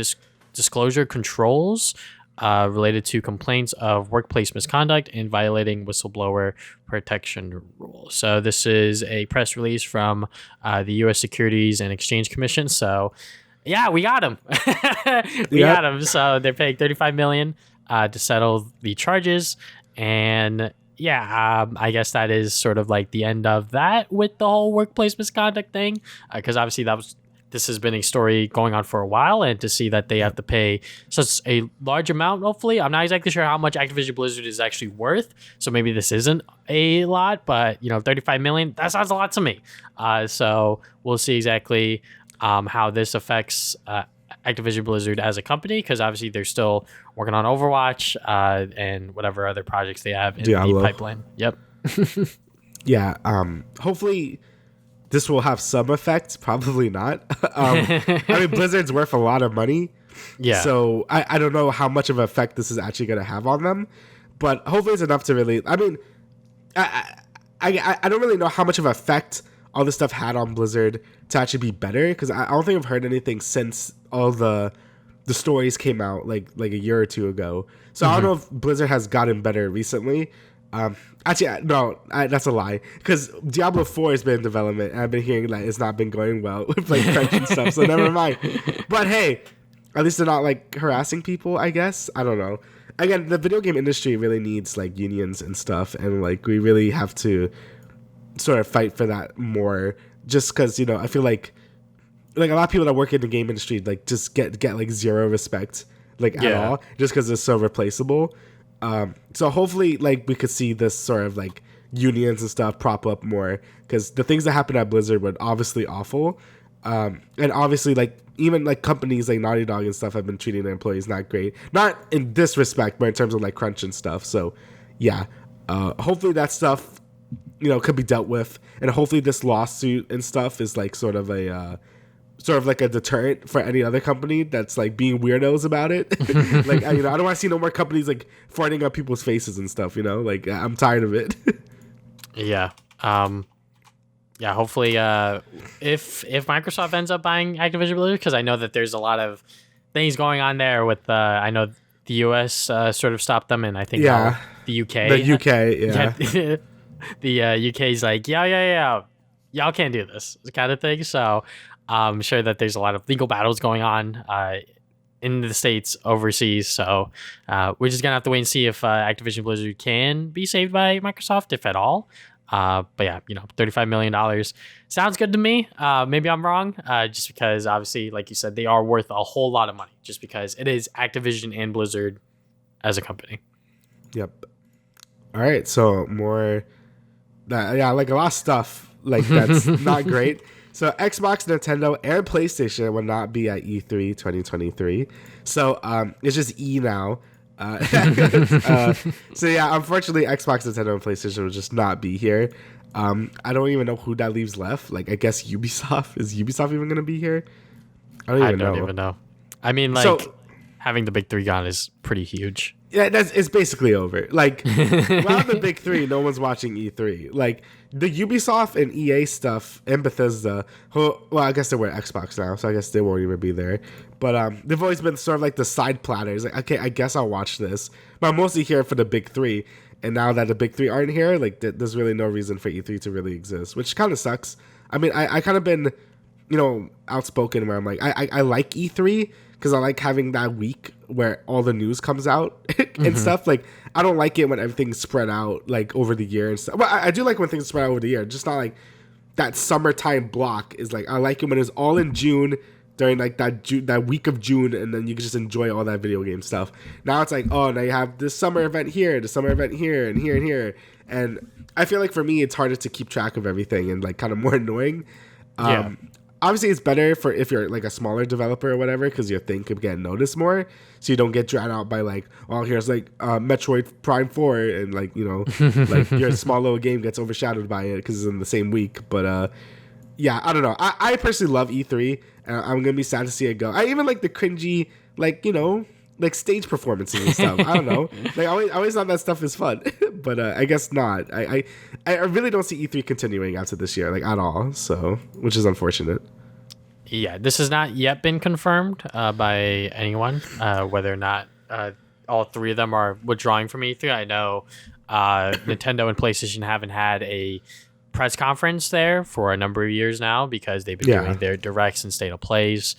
disclosure controls related to complaints of workplace misconduct and violating whistleblower protection rules. So this is a press release from the U.S. Securities and Exchange Commission. So yeah, we got him. We got him. So they're paying $35 million to settle the charges. And yeah, I guess that is sort of like the end of that with the whole workplace misconduct thing, because obviously this has been a story going on for a while, and to see that they have to pay such a large amount, hopefully. I'm not exactly sure how much Activision Blizzard is actually worth, so maybe this isn't a lot, but, $35 million, that sounds a lot to me. So we'll see exactly how this affects Activision Blizzard as a company, because obviously they're still working on Overwatch and whatever other projects they have in the pipeline. Yep. Yeah, hopefully... this will have some effect, probably not. I mean, Blizzard's worth a lot of money. Yeah. So I don't know how much of an effect this is actually going to have on them. But hopefully it's enough to really... I mean, I don't really know how much of an effect all this stuff had on Blizzard to actually be better. Because I don't think I've heard anything since all the stories came out like a year or two ago. So I don't know if Blizzard has gotten better recently. Actually, no, that's a lie. Because Diablo 4 has been in development, and I've been hearing that it's not been going well with like crunch and stuff. So never mind. But hey, at least they're not like harassing people, I guess. I don't know. Again, the video game industry really needs like unions and stuff, and like we really have to sort of fight for that more. Just because I feel like a lot of people that work in the game industry like just get like zero respect at all, just because it's so replaceable. So hopefully, like, we could see this sort of like unions and stuff prop up more, because the things that happened at Blizzard were obviously awful, and obviously like even like companies like Naughty Dog and stuff have been treating their employees not great, not in this respect, but in terms of like crunch and stuff. So yeah, hopefully that stuff could be dealt with, and hopefully this lawsuit and stuff is like sort of like a deterrent for any other company that's like being weirdos about it. Like, I don't want to see no more companies like farting on people's faces and stuff. Like, I'm tired of it. Yeah. Hopefully, if Microsoft ends up buying Activision Blizzard, because I know that there's a lot of things going on there with. I know the US sort of stopped them, and I think the UK. The UK, yeah. The UK's like, y'all can't do this kind of thing. So. I'm sure that there's a lot of legal battles going on in the States overseas. So we're just going to have to wait and see if Activision Blizzard can be saved by Microsoft, if at all. But yeah, $35 million sounds good to me. Maybe I'm wrong, just because obviously, like you said, they are worth a whole lot of money just because it is Activision and Blizzard as a company. Yep. All right. So more like a lot of stuff like that's not great. So Xbox, Nintendo, and PlayStation will not be at E3 2023. So it's just E now. So yeah, unfortunately, Xbox, Nintendo, and PlayStation will just not be here. I don't even know who that leaves left. Like, I guess Ubisoft. Is Ubisoft even going to be here? I don't even know. I mean, having the big three gone is pretty huge. Yeah, it's basically over. Like, without the big three, no one's watching E3. Like, the Ubisoft and EA stuff and Bethesda, I guess they were Xbox now, so I guess they won't even be there. But they've always been sort of like the side platters. Like, okay, I guess I'll watch this. But I'm mostly here for the big three. And now that the big three aren't here, like, there's really no reason for E3 to really exist, which kind of sucks. I mean, I kind of been, outspoken where I'm like, I like E3 because I like having that week where all the news comes out and stuff. Like, I don't like it when everything's spread out, like, over the year and stuff. Well, I do like when things spread out over the year, just not like that summertime block is like, I like it when it's all in June during like that week of June, and then you can just enjoy all that video game stuff. Now it's like, oh, now you have this summer event here, the summer event here, and here and here. And I feel like for me, it's harder to keep track of everything and like kind of more annoying. Obviously, it's better for if you're like a smaller developer or whatever, because your thing could get noticed more, so you don't get drowned out by like, oh, here's like Metroid Prime 4, and like like your small little game gets overshadowed by it because it's in the same week. But yeah, I don't know. I personally love E3, and I'm gonna be sad to see it go. I even like the cringy, like like stage performances and stuff. I don't know. Like I always thought that stuff is fun, but I guess not. I really don't see E3 continuing after this year, like at all. So, which is unfortunate. Yeah, this has not yet been confirmed by anyone whether or not all three of them are withdrawing from E3. I know Nintendo and PlayStation haven't had a press conference there for a number of years now because they've been doing their directs and state of plays,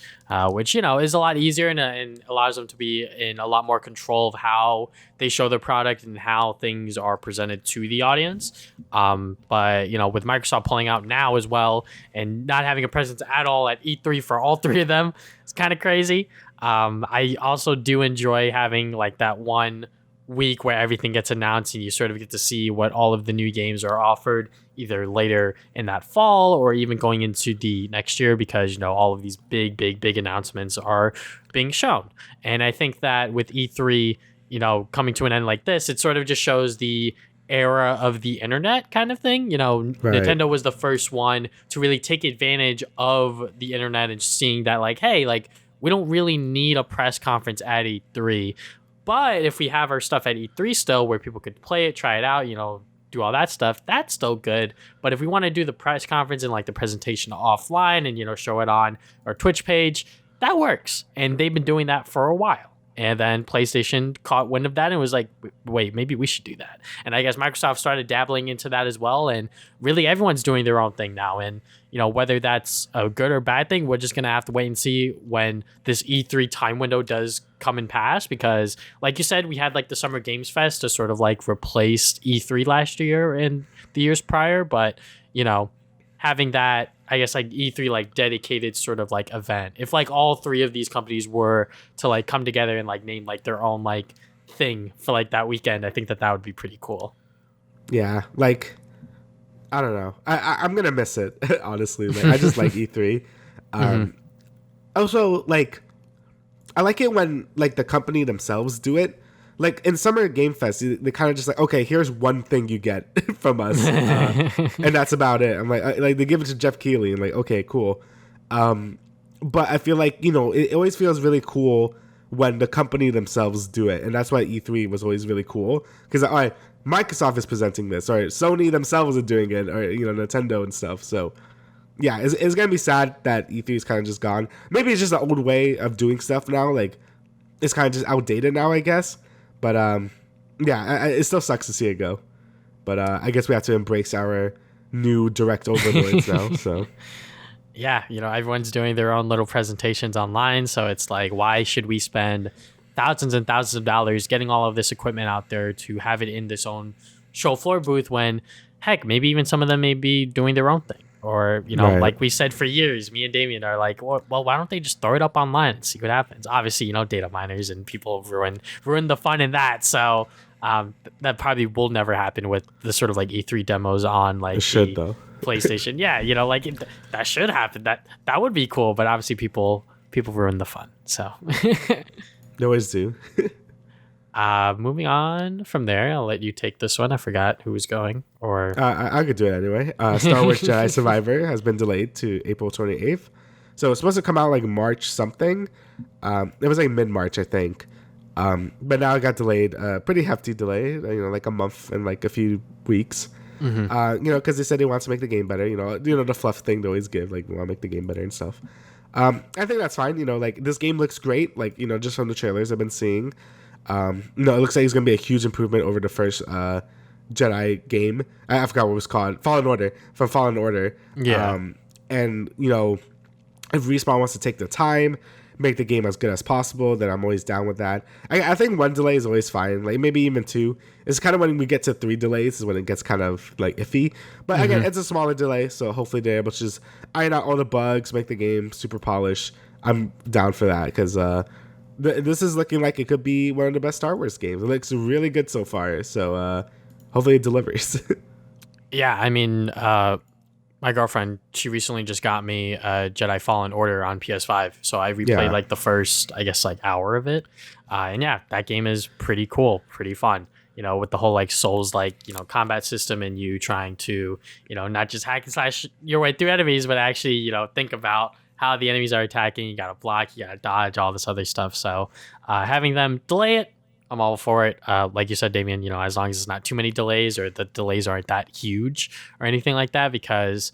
which is a lot easier and allows them to be in a lot more control of how they show their product and how things are presented to the audience. But with Microsoft pulling out now as well and not having a presence at all at E3 for all three of them, it's kind of crazy. I also do enjoy having like that one week where everything gets announced and you sort of get to see what all of the new games are offered either later in that fall or even going into the next year, because all of these big announcements are being shown. And I think that with E3 coming to an end like this, it sort of just shows the era of the internet kind of thing. Right. Nintendo was the first one to really take advantage of the internet and seeing that like, hey, like we don't really need a press conference at E3. But if we have our stuff at E3 still where people could play it, try it out, do all that stuff, that's still good. But if we want to do the press conference and like the presentation offline and, show it on our Twitch page, that works. And they've been doing that for a while. And then PlayStation caught wind of that and was like, wait, maybe we should do that. And I guess Microsoft started dabbling into that as well. And really everyone's doing their own thing now. And, whether that's a good or bad thing, we're just going to have to wait and see when this E3 time window does come and pass. Because like you said, we had like the Summer Games Fest to sort of like replace E3 last year and the years prior. But, having that, I guess like E3 like dedicated sort of like event. If like all three of these companies were to like come together and like name like their own like thing for like that weekend, I think that would be pretty cool. Yeah, like I don't know. I'm gonna miss it honestly. Like I just like E3. Also, like I like it when like the company themselves do it. Like in Summer Game Fest, they kind of just like, okay, here's one thing you get from us, and that's about it. I'm like they give it to Jeff Keighley, and like, okay, cool. But I feel like it always feels really cool when the company themselves do it, and that's why E3 was always really cool because all right, Microsoft is presenting this, or Sony themselves are doing it, or Nintendo and stuff. So yeah, it's gonna be sad that E3 is kind of just gone. Maybe it's just an old way of doing stuff now. Like it's kind of just outdated now, I guess. But yeah, it still sucks to see it go. But I guess we have to embrace our new direct overlords now. So Yeah, everyone's doing their own little presentations online, so it's like, why should we spend thousands and thousands of dollars getting all of this equipment out there to have it in this own show floor booth when, heck, maybe even some of them may be doing their own thing. Or, Right. like we said for years, me and Damian are like, well, why don't they just throw it up online and see what happens? Obviously, data miners and people ruin the fun in that. So that probably will never happen with the sort of like E3 demos on like It should, the though. PlayStation. Yeah, like that should happen. That would be cool. But obviously, people ruin the fun. So They always do. moving on from there, I'll let you take this one. I forgot who was going. Or I could do it anyway. Star Wars Jedi Survivor has been delayed to April 28th. So it's supposed to come out like March something. It was like mid-March, I think. But now it got delayed. Pretty hefty delay, like a month and like a few weeks. Because they said they want to make the game better. The fluff thing they always give, like, we want to make the game better and stuff. I think that's fine. Like, this game looks great. Like, just from the trailers I've been seeing. It looks like it's gonna be a huge improvement over the first Jedi game. I forgot what it was called. Fallen Order. From Fallen Order. Yeah. And if Respawn wants to take the time, make the game as good as possible, then I'm always down with that. I think one delay is always fine. Like, maybe even two. It's kind of when we get to 3 delays is when it gets kind of like iffy. But again, it's a smaller delay, so hopefully they're able to just iron out all the bugs, make the game super polished. I'm down for that because this is looking like it could be one of the best Star Wars games. It looks really good so far. So hopefully it delivers. Yeah, I mean, my girlfriend, she recently just got me Jedi Fallen Order on PS5. So I replayed like the first, I guess, like hour of it. And yeah, that game is pretty cool, pretty fun. With the whole like Souls like, combat system and you trying to, not just hack and slash your way through enemies, but actually, think about how the enemies are attacking. You got to block, you got to dodge, all this other stuff. So having them delay it, I'm all for it. Like you said, Damian, as long as it's not too many delays or the delays aren't that huge or anything like that, because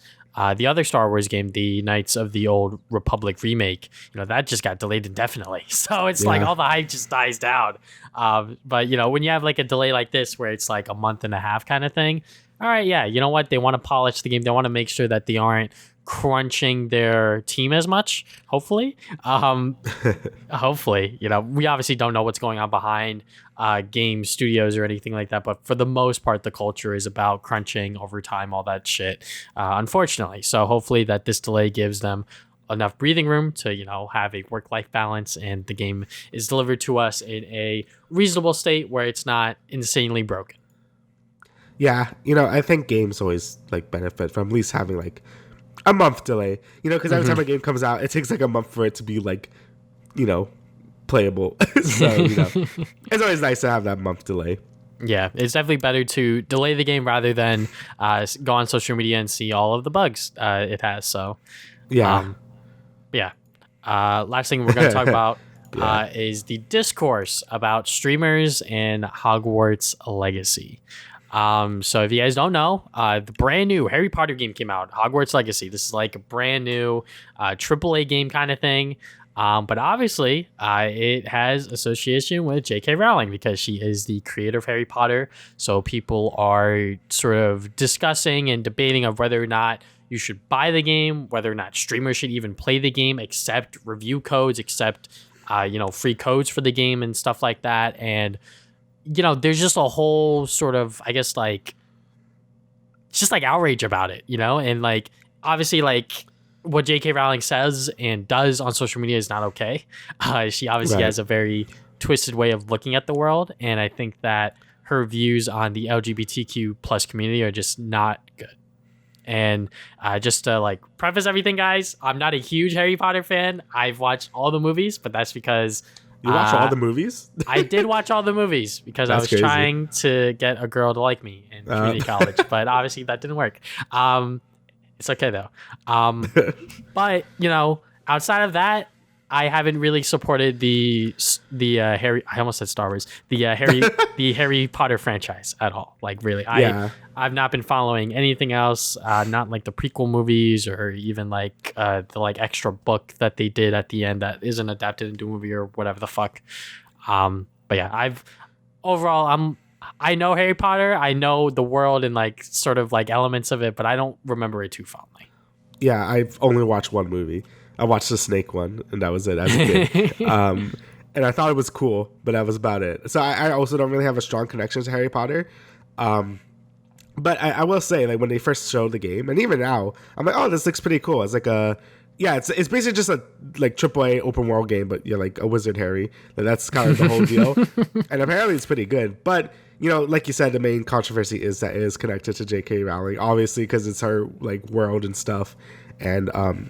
the other Star Wars game, the Knights of the Old Republic remake, that just got delayed indefinitely. So it's like all the hype just dies down. But, when you have like a delay like this where it's like a month and a half kind of thing, all right, yeah, you know what? They want to polish the game. They want to make sure that they aren't crunching their team as much, hopefully. Hopefully, we obviously don't know what's going on behind game studios or anything like that, but for the most part, the culture is about crunching overtime, all that shit, unfortunately. So hopefully that this delay gives them enough breathing room to, have a work-life balance and the game is delivered to us in a reasonable state where it's not insanely broken. Yeah, I think games always like benefit from at least having like a month delay, because every time a game comes out, it takes like a month for it to be like, playable. So, it's always nice to have that month delay. Yeah, it's definitely better to delay the game rather than go on social media and see all of the bugs it has. So, yeah. Last thing we're going to talk about is the discourse about streamers and Hogwarts Legacy. So if you guys don't know, the brand new Harry Potter game came out, Hogwarts Legacy. This is like a brand new AAA game kind of thing. But obviously, it has association with J.K. Rowling because she is the creator of Harry Potter. So people are sort of discussing and debating of whether or not you should buy the game, whether or not streamers should even play the game, accept review codes, accept free codes for the game and stuff like that. And there's just a whole sort of, I guess, like, it's just like outrage about it, and like, obviously, like, what J.K. Rowling says and does on social media is not okay. She obviously has a very twisted way of looking at the world, and I think that her views on the LGBTQ plus community are just not good. And just to like preface everything, guys, I'm not a huge Harry Potter fan. I've watched all the movies, but that's because you watched all the movies? I did watch all the movies because I was crazy. Trying to get a girl to like me in community college, but obviously that didn't work. It's okay though. But outside of that, I haven't really supported the Harry. I almost said Star Wars. The Harry Potter franchise at all. Like really, I've not been following anything else. Not like the prequel movies or even like the like extra book that they did at the end that isn't adapted into a movie or whatever the fuck. But yeah, I know Harry Potter. I know the world and like sort of like elements of it, but I don't remember it too fondly. Yeah, I've only watched one movie. I watched the Snake one, and that was it as a kid. And I thought it was cool, but that was about it. So I also don't really have a strong connection to Harry Potter. But I will say, like, when they first showed the game, and even now, I'm like, oh, this looks pretty cool. It's like it's basically just a like AAA open world game, but you're like a wizard Harry. Like, that's kind of the whole deal. And apparently it's pretty good. But, you know, like you said, the main controversy is that it is connected to J.K. Rowling, obviously, because it's her like world and stuff. And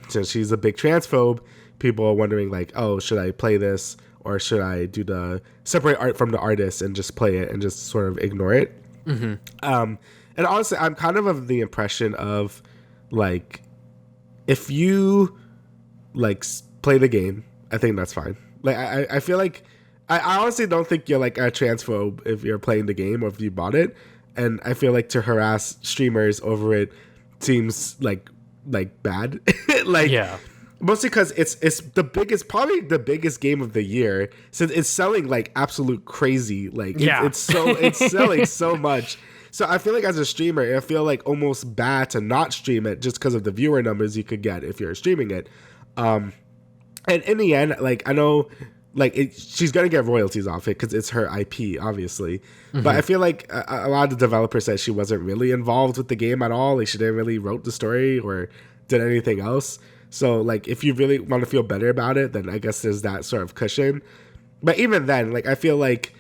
since she's a big transphobe, people are wondering like, oh, should I play this, or should I do the separate art from the artist and just play it and just sort of ignore it? And honestly, I'm kind of the impression of like, if you like play the game, I think that's fine. Like, I feel like I honestly don't think you're like a transphobe if you're playing the game or if you bought it. And I feel like to harass streamers over it seems like bad. Like, yeah. Mostly because it's probably the biggest game of the year, since it's selling like absolute crazy. Like, it's selling so much. So I feel like as a streamer, I feel like almost bad to not stream it just because of the viewer numbers you could get if you're streaming it. And in the end, like, I know, like, she's gonna get royalties off it because it's her IP, obviously. But I feel like a lot of the developers said she wasn't really involved with the game at all. Like, she didn't really wrote the story or did anything else. So, like, if you really want to feel better about it, then I guess there's that sort of cushion. But even then, like, I feel like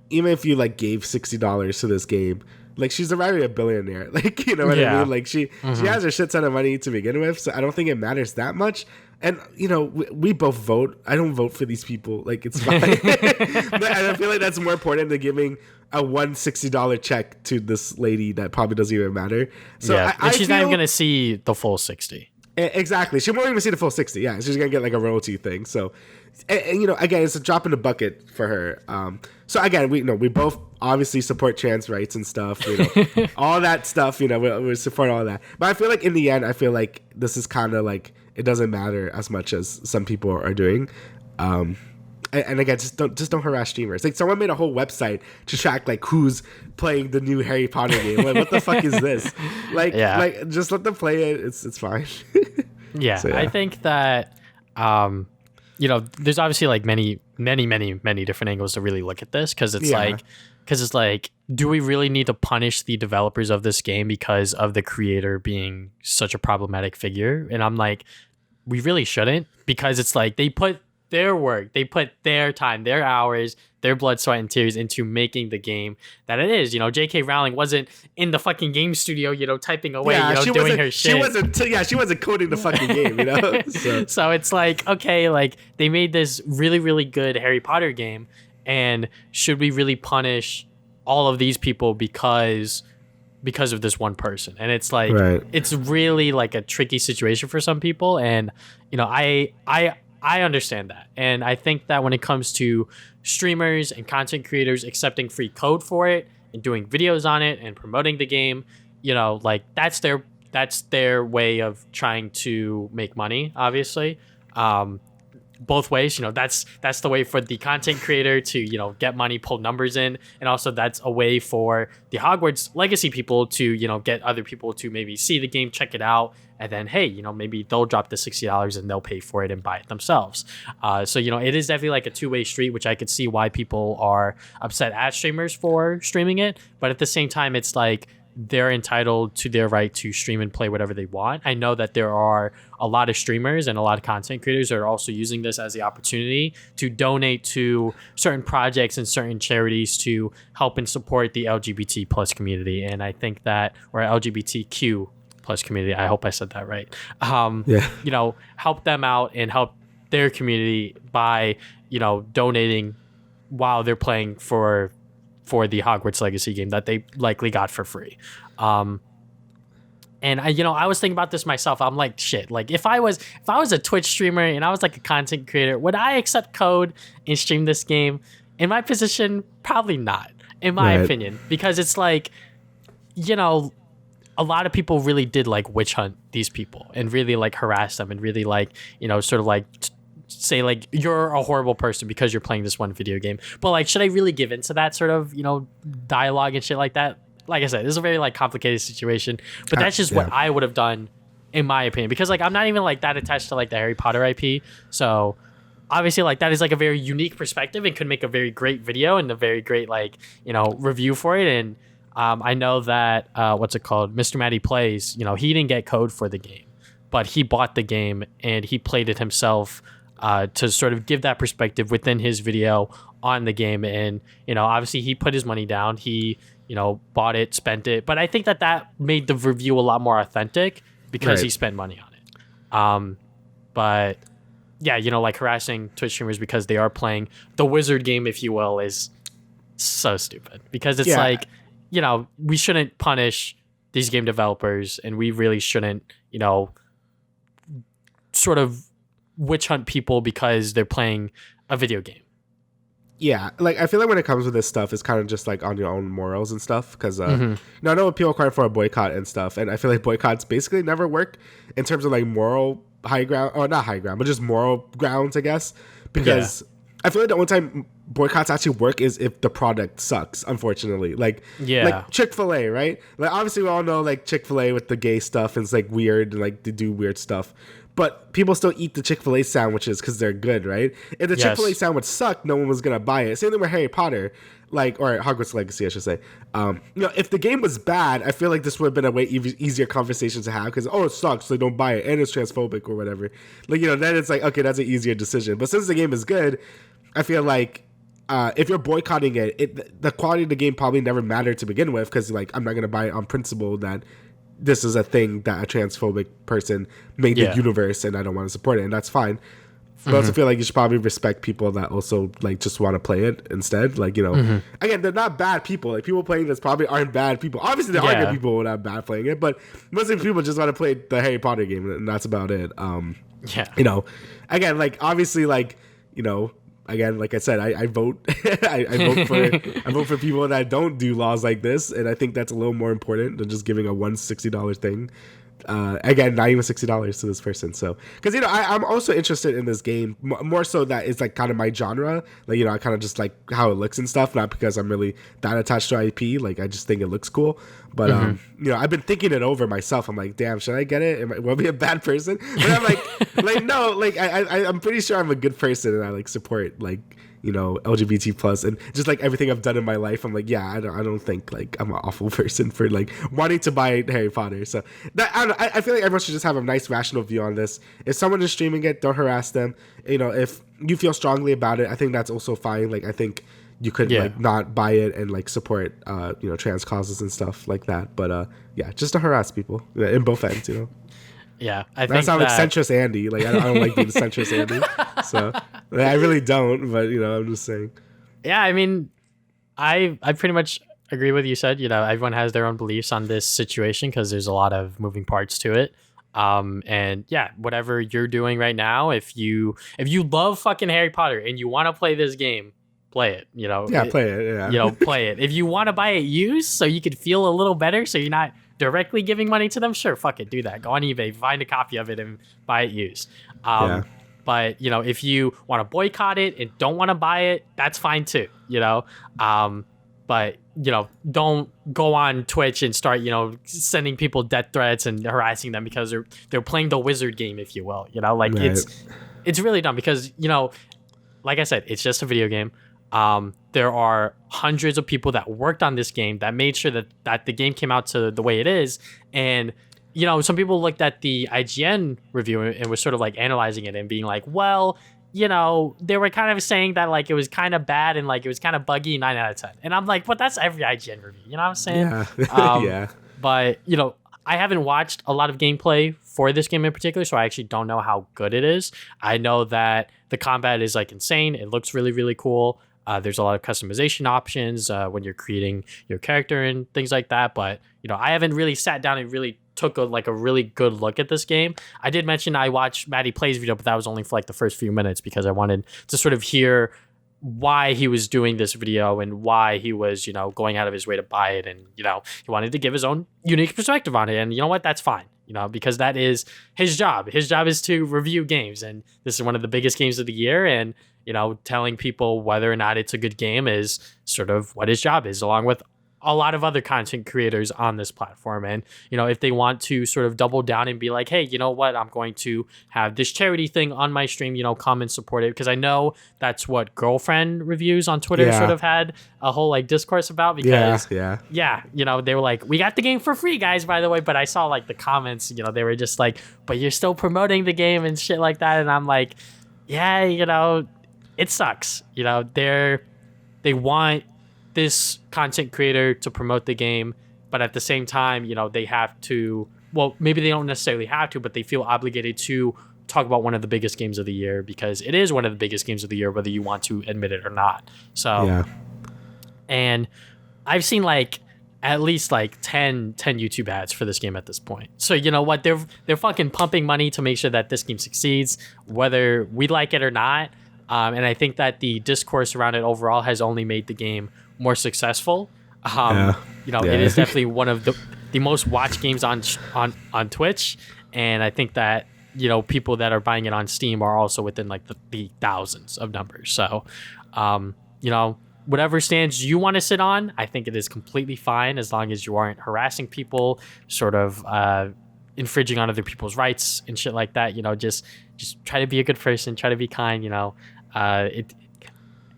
even if you like gave $60 to this game, like, she's already a billionaire. Like, you know what I mean? Like, she has a shit ton of money to begin with, so I don't think it matters that much. And, you know, we both vote. I don't vote for these people. Like, it's fine. But I feel like that's more important than giving a $160 check to this lady that probably doesn't even matter. So yeah, and she's not even going to see the full 60. Exactly. She won't even see the full 60. Yeah, she's going to get, like, a royalty thing. So, and, you know, again, it's a drop in the bucket for her. So, again, we both obviously support trans rights and stuff, you know, all that stuff, you know, we support all that. But I feel like in the end, I feel like this is kind of like, it doesn't matter as much as some people are doing. And again, just don't harass streamers. Like, someone made a whole website to track like who's playing the new Harry Potter game. Like, what the fuck is this? Like, like, just let them play it. It's fine. Yeah, so, I think that you know, there's obviously like many different angles to really look at this, because it's like, do we really need to punish the developers of this game because of the creator being such a problematic figure? And I'm like, we really shouldn't, because it's like they put their work, they put their time, their hours, their blood, sweat, and tears into making the game that it is. You know, J.K. Rowling wasn't in the fucking game studio, you know, typing away, doing her shit. She wasn't coding the fucking game, you know? So it's like, okay, like, they made this really, really good Harry Potter game, and should we really punish all of these people because of this one person? And it's like, It's really like a tricky situation for some people. And, you know, I understand that. And I think that when it comes to streamers and content creators accepting free code for it and doing videos on it and promoting the game, you know, like, that's their way of trying to make money, obviously. Both ways, you know, that's the way for the content creator to, you know, get money, pull numbers in, and also that's a way for the Hogwarts Legacy people to, you know, get other people to maybe see the game, check it out, and then, hey, you know, maybe they'll drop the $60 and they'll pay for it and buy it themselves. So, you know, it is definitely like a two-way street, which I could see why people are upset at streamers for streaming it, but at the same time, it's like, they're entitled to their right to stream and play whatever they want. I know that there are a lot of streamers and a lot of content creators that are also using this as the opportunity to donate to certain projects and certain charities to help and support the LGBT plus community. And I think that, or LGBTQ plus community, I hope I said that right. You know, help them out and help their community by, you know, donating while they're playing for the Hogwarts Legacy game that they likely got for free. And I was thinking about this myself. I'm like, shit, like, if I was a Twitch streamer and I was like a content creator, would I accept code and stream this game? In my position, probably not, in my opinion, because it's like, you know, a lot of people really did like witch hunt these people and really like harass them and really like, you know, sort of like say like, you're a horrible person because you're playing this one video game. But like, should I really give into that sort of, you know, dialogue and shit like that? Like I said, this is a very like complicated situation, but that's just what I would have done in my opinion, because like I'm not even like that attached to like the Harry Potter IP, so obviously like that is like a very unique perspective and could make a very great video and a very great like review for it. And I know that what's it called, Mr. Matty Plays, he didn't get code for the game, but he bought the game and he played it himself to sort of give that perspective within his video on the game. And obviously he put his money down, he bought it, spent it, but I think that made the review a lot more authentic because he spent money on it. But yeah, like harassing Twitch streamers because they are playing the wizard game, if you will, is so stupid, because it's like, we shouldn't punish these game developers, and we really shouldn't, sort of witch hunt people because they're playing a video game. Yeah, like I feel like when it comes with this stuff, it's kind of just like on your own morals and stuff. Because I know people cry for a boycott and stuff, and I feel like boycotts basically never work in terms of like moral high ground, or not high ground, but just moral grounds, I guess. Because I feel like the only time boycotts actually work is if the product sucks, unfortunately. Like Chick-fil-A, right? Like obviously we all know like Chick-fil-A with the gay stuff, and it's like weird and like they do weird stuff. But people still eat the Chick-fil-A sandwiches because they're good, right? If the Chick-fil-A sandwich sucked, no one was going to buy it. Same thing with Harry Potter, or Hogwarts Legacy, I should say. If the game was bad, I feel like this would have been a way easier conversation to have because, it sucks, so don't buy it, and it's transphobic or whatever. Like, then it's like, okay, that's an easier decision. But since the game is good, I feel like if you're boycotting it, the quality of the game probably never mattered to begin with because, like, I'm not going to buy it on principle that this is a thing that a transphobic person made the universe and I don't want to support it, and that's fine. But I also feel like you should probably respect people that also like just want to play it instead. Like, again, they're not bad people. Like people playing this probably aren't bad people. Obviously there are good people who are not bad playing it, but most of the people just want to play the Harry Potter game and that's about it. Again, like obviously like, again, like I said, I vote I vote for people that don't do laws like this, and I think that's a little more important than just giving a $160 thing. Again, not even $60 to this person. So, because I'm also interested in this game more so that it's like kind of my genre. Like I kind of just like how it looks and stuff, not because I'm really that attached to IP. Like I just think it looks cool. But I've been thinking it over myself. I'm like, damn, should I get it? Will I be a bad person? But I'm like no, like I'm pretty sure I'm a good person and I like support like LGBT plus and just like everything I've done in my life. I'm like, yeah, I don't think like I'm an awful person for like wanting to buy Harry Potter. So that I feel like everyone should just have a nice rational view on this. If someone is streaming it, don't harass them. If you feel strongly about it, I think that's also fine. Like I think you could like not buy it and like support trans causes and stuff like that. But just to harass people in both ends, Yeah, I think sound like centrist Andy. Like I don't like being centrist Andy, so I really don't. But I'm just saying. Yeah, I mean, I pretty much agree with you said. Everyone has their own beliefs on this situation because there's a lot of moving parts to it. And yeah, whatever you're doing right now, if you love fucking Harry Potter and you want to play this game, play it. Play it. Yeah, play it. If you want to buy it used so you could feel a little better, so you're not directly giving money to them, sure, fuck it, do that. Go on eBay, find a copy of it and buy it used. But if you want to boycott it and don't want to buy it, that's fine too. But don't go on Twitch and start sending people death threats and harassing them because they're playing the wizard game, if you will. It's really dumb because like I said, it's just a video game. There are hundreds of people that worked on this game that made sure that the game came out to the way it is. And, some people looked at the IGN review and was sort of like analyzing it and being like, well, they were kind of saying that like it was kind of bad and like it was kind of buggy, 9 out of 10. And I'm like, but that's every IGN review. You know what I'm saying? Yeah. But, I haven't watched a lot of gameplay for this game in particular, so I actually don't know how good it is. I know that the combat is like insane. It looks really, really cool. There's a lot of customization options when you're creating your character and things like that. But, I haven't really sat down and really took a really good look at this game. I did mention I watched Matty Play's video, but that was only for like the first few minutes because I wanted to sort of hear why he was doing this video and why he was, going out of his way to buy it. And, he wanted to give his own unique perspective on it. And you know what? That's fine, because that is his job. His job is to review games. And this is one of the biggest games of the year. And, telling people whether or not it's a good game is sort of what his job is, along with a lot of other content creators on this platform. And, if they want to sort of double down and be like, hey, you know what, I'm going to have this charity thing on my stream, come and support it. Because I know that's what Girlfriend Reviews on Twitter sort of had a whole like discourse about, because they were like, we got the game for free, guys, by the way. But I saw like the comments, they were just like, but you're still promoting the game and shit like that. And I'm like, yeah, it sucks. They want this content creator to promote the game, but at the same time, they have to, well, maybe they don't necessarily have to, but they feel obligated to talk about one of the biggest games of the year, because it is one of the biggest games of the year, whether you want to admit it or not. So, and I've seen like at least like 10 YouTube ads for this game at this point. So you know what? They're fucking pumping money to make sure that this game succeeds, whether we like it or not. And I think that the discourse around it overall has only made the game more successful. It is definitely one of the most watched games on Twitch, and I think that people that are buying it on Steam are also within like the thousands of numbers. So whatever stands you want to sit on, I think it is completely fine, as long as you aren't harassing people, sort of infringing on other people's rights and shit like that. Just try to be a good person, try to be kind. It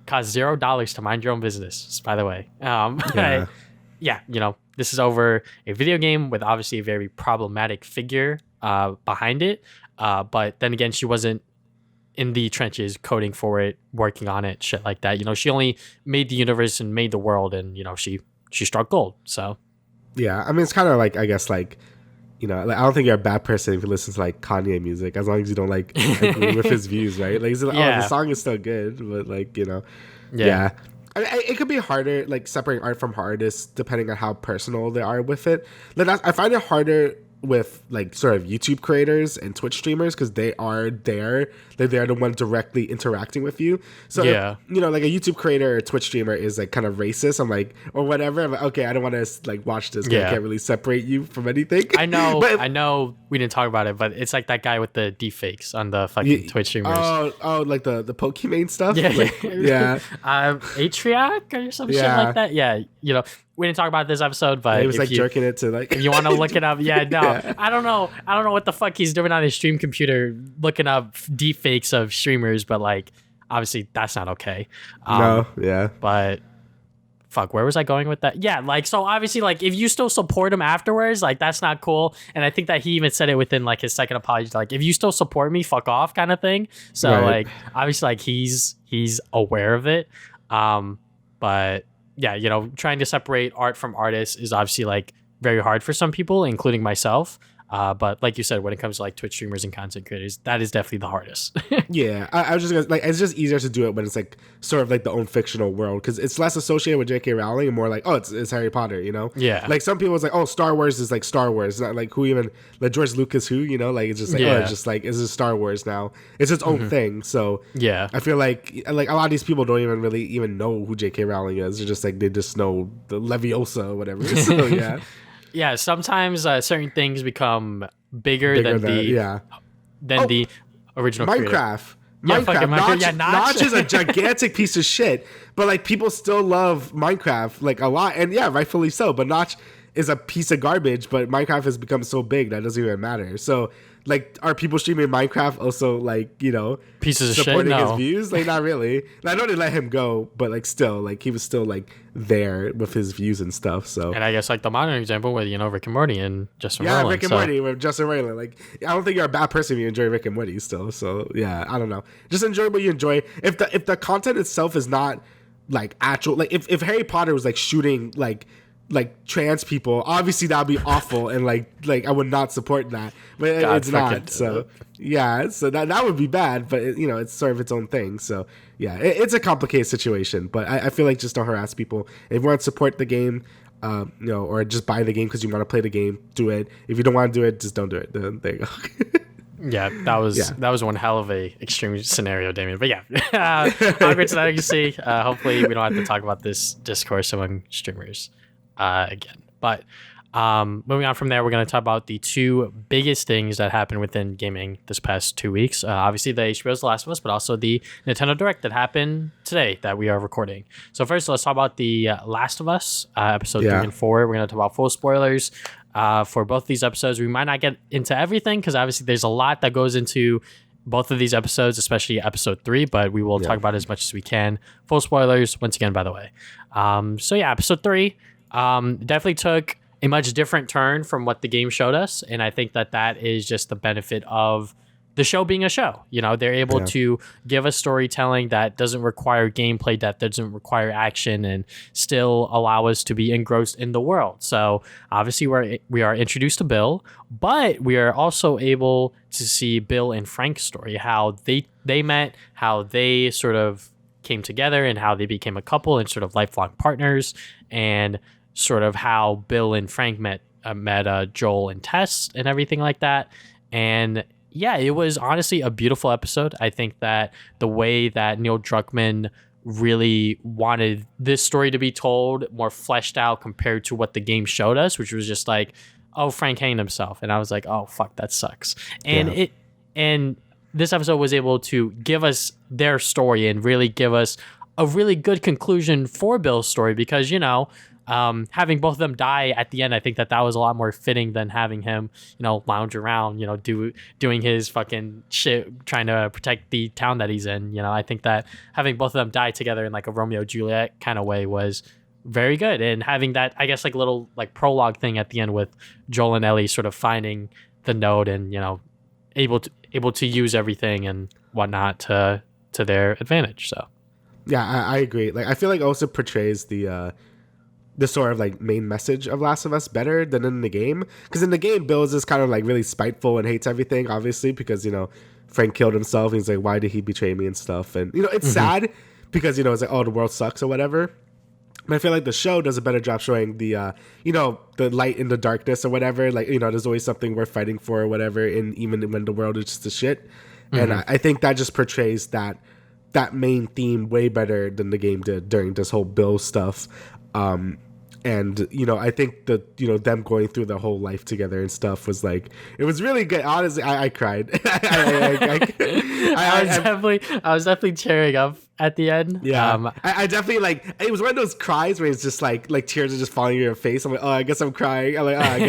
costs $0 to mind your own business, by the way. This is over a video game with obviously a very problematic figure behind it. But then again, she wasn't in the trenches coding for it, working on it, shit like that. She only made the universe and made the world, and she struck gold. So yeah, I mean, it's kind of like, I guess, like, like, I don't think you're a bad person if you listen to like Kanye music, as long as you don't like agree with his views, right? Like, the song is still good, but like, yeah. I mean, it could be harder, like separating art from artists, depending on how personal they are with it. Like, I find it harder with like sort of YouTube creators and Twitch streamers, because they are there, they're the one directly interacting with you. So if, like a YouTube creator or Twitch streamer is like kind of racist, I'm like, or whatever, I'm like, okay, I don't want to like watch this. I can't really separate you from anything. I know I know we didn't talk about it, but it's like that guy with the deepfakes on the fucking Twitch streamers. Like the Pokemon stuff. Atriac or some shit like that. We didn't talk about this episode, but he was like jerking it to like. If you want to look it up, I don't know what the fuck he's doing on his stream computer, looking up deep fakes of streamers, but like, obviously that's not okay. But fuck, where was I going with that? Yeah, like, so obviously, like, if you still support him afterwards, like, that's not cool. And I think that he even said it within like his second apology, like, if you still support me, fuck off, kind of thing. So like, obviously, like, he's aware of it. But yeah, trying to separate art from artists is obviously like very hard for some people, including myself. But like you said, when it comes to like Twitch streamers and content creators, that is definitely the hardest. I was just gonna, like, it's just easier to do it when it's like sort of like the own fictional world, because it's less associated with J.K. Rowling and more like, oh, it's Harry Potter, like some people, it's like, oh, Star Wars is like Star Wars, not like who even like George Lucas, like it's just like it's just like, it's just Star Wars now, it's its own thing. So I feel like a lot of these people don't even really even know who J.K. Rowling is. They're just like, they just know the Leviosa or whatever. So yeah, sometimes certain things become bigger than the original Minecraft. Minecraft. Notch is a gigantic piece of shit, but like people still love Minecraft like a lot, and rightfully so. But Notch is a piece of garbage, but Minecraft has become so big that it doesn't even matter. So like, are people streaming Minecraft also like, pieces of supporting shit? No. his views? Like, not really. I know they let him go, but like still, like he was still like there with his views and stuff. So, and I guess like the modern example with Rick and Morty and Justin Roiland. Rick and Morty with Justin Roiland. Like, I don't think you're a bad person if you enjoy Rick and Morty still. So I don't know. Just enjoy what you enjoy. If the content itself is not like actual, like if Harry Potter was like shooting like trans people, obviously that'd be awful, and like I would not support that, but it's not. So so that would be bad, but it's sort of its own thing. So it's a complicated situation, but I feel like just don't harass people. If you want to support the game, or just buy the game because you want to play the game, do it. If you don't want to do it, just don't do it. Then there you go. That was one hell of a extreme scenario, Damian. But Hogwarts Legacy. Hopefully we don't have to talk about this discourse among streamers again. But Moving on from there, we're going to talk about the two biggest things that happened within gaming this past 2 weeks. Obviously, the HBO's The Last of Us, but also the Nintendo Direct that happened today that we are recording. So first, let's talk about the Last of Us episode 3 and 4. We're going to talk about full spoilers for both these episodes. We might not get into everything because obviously there's a lot that goes into both of these episodes, especially episode 3, but we will talk about it as much as we can. Full spoilers, once again, by the way. Episode 3 definitely took a much different turn from what the game showed us, and I think that is just the benefit of the show being a show. You know, they're able to give us storytelling that doesn't require gameplay, that doesn't require action, and still allow us to be engrossed in the world. So obviously we are introduced to Bill, but we are also able to see Bill and Frank's story, how they met, how they sort of came together, and how they became a couple and sort of lifelong partners, and sort of how Bill and Frank met Joel and Tess and everything like that. And yeah, it was honestly a beautiful episode. I think that the way that Neil Druckmann really wanted this story to be told, more fleshed out compared to what the game showed us, which was just like, oh, Frank hanged himself. And I was like, oh, fuck, that sucks. And and this episode was able to give us their story and really give us a really good conclusion for Bill's story, because, you know, having both of them die at the end, I think that was a lot more fitting than having him, you know, lounge around, you know, doing his fucking shit, trying to protect the town that he's in. You know, I think that having both of them die together in like a Romeo and Juliet kind of way was very good. And having that, I guess, like little like prologue thing at the end with Joel and Ellie sort of finding the note and, you know, able to use everything and whatnot to their advantage. So yeah, I agree. Like, I feel like it also portrays the sort of like main message of Last of Us better than in the game, because in the game Bill is just kind of like really spiteful and hates everything, obviously, because, you know, Frank killed himself. He's like, why did he betray me and stuff? And, you know, it's sad because, you know, it's like, oh, the world sucks or whatever. But I feel like the show does a better job showing the you know, the light in the darkness or whatever. Like, you know, there's always something worth fighting for or whatever, and even when the world is just a shit. And I think that just portrays that main theme way better than the game did during this whole Bill stuff. And, you know, I think that, you know, them going through the whole life together and stuff was like, it was really good. Honestly, I cried. I was definitely tearing up at the end. Yeah. I definitely, like, it was one of those cries where it's just like tears are just falling in your face. I'm like, oh, I guess I'm crying. I'm like, oh,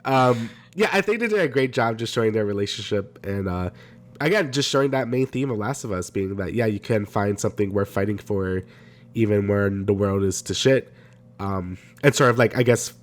God. Yeah, I think they did a great job just showing their relationship. And, again, just showing that main theme of Last of Us being that, yeah, you can find something worth fighting for even when the world is to shit. And sort of like, I guess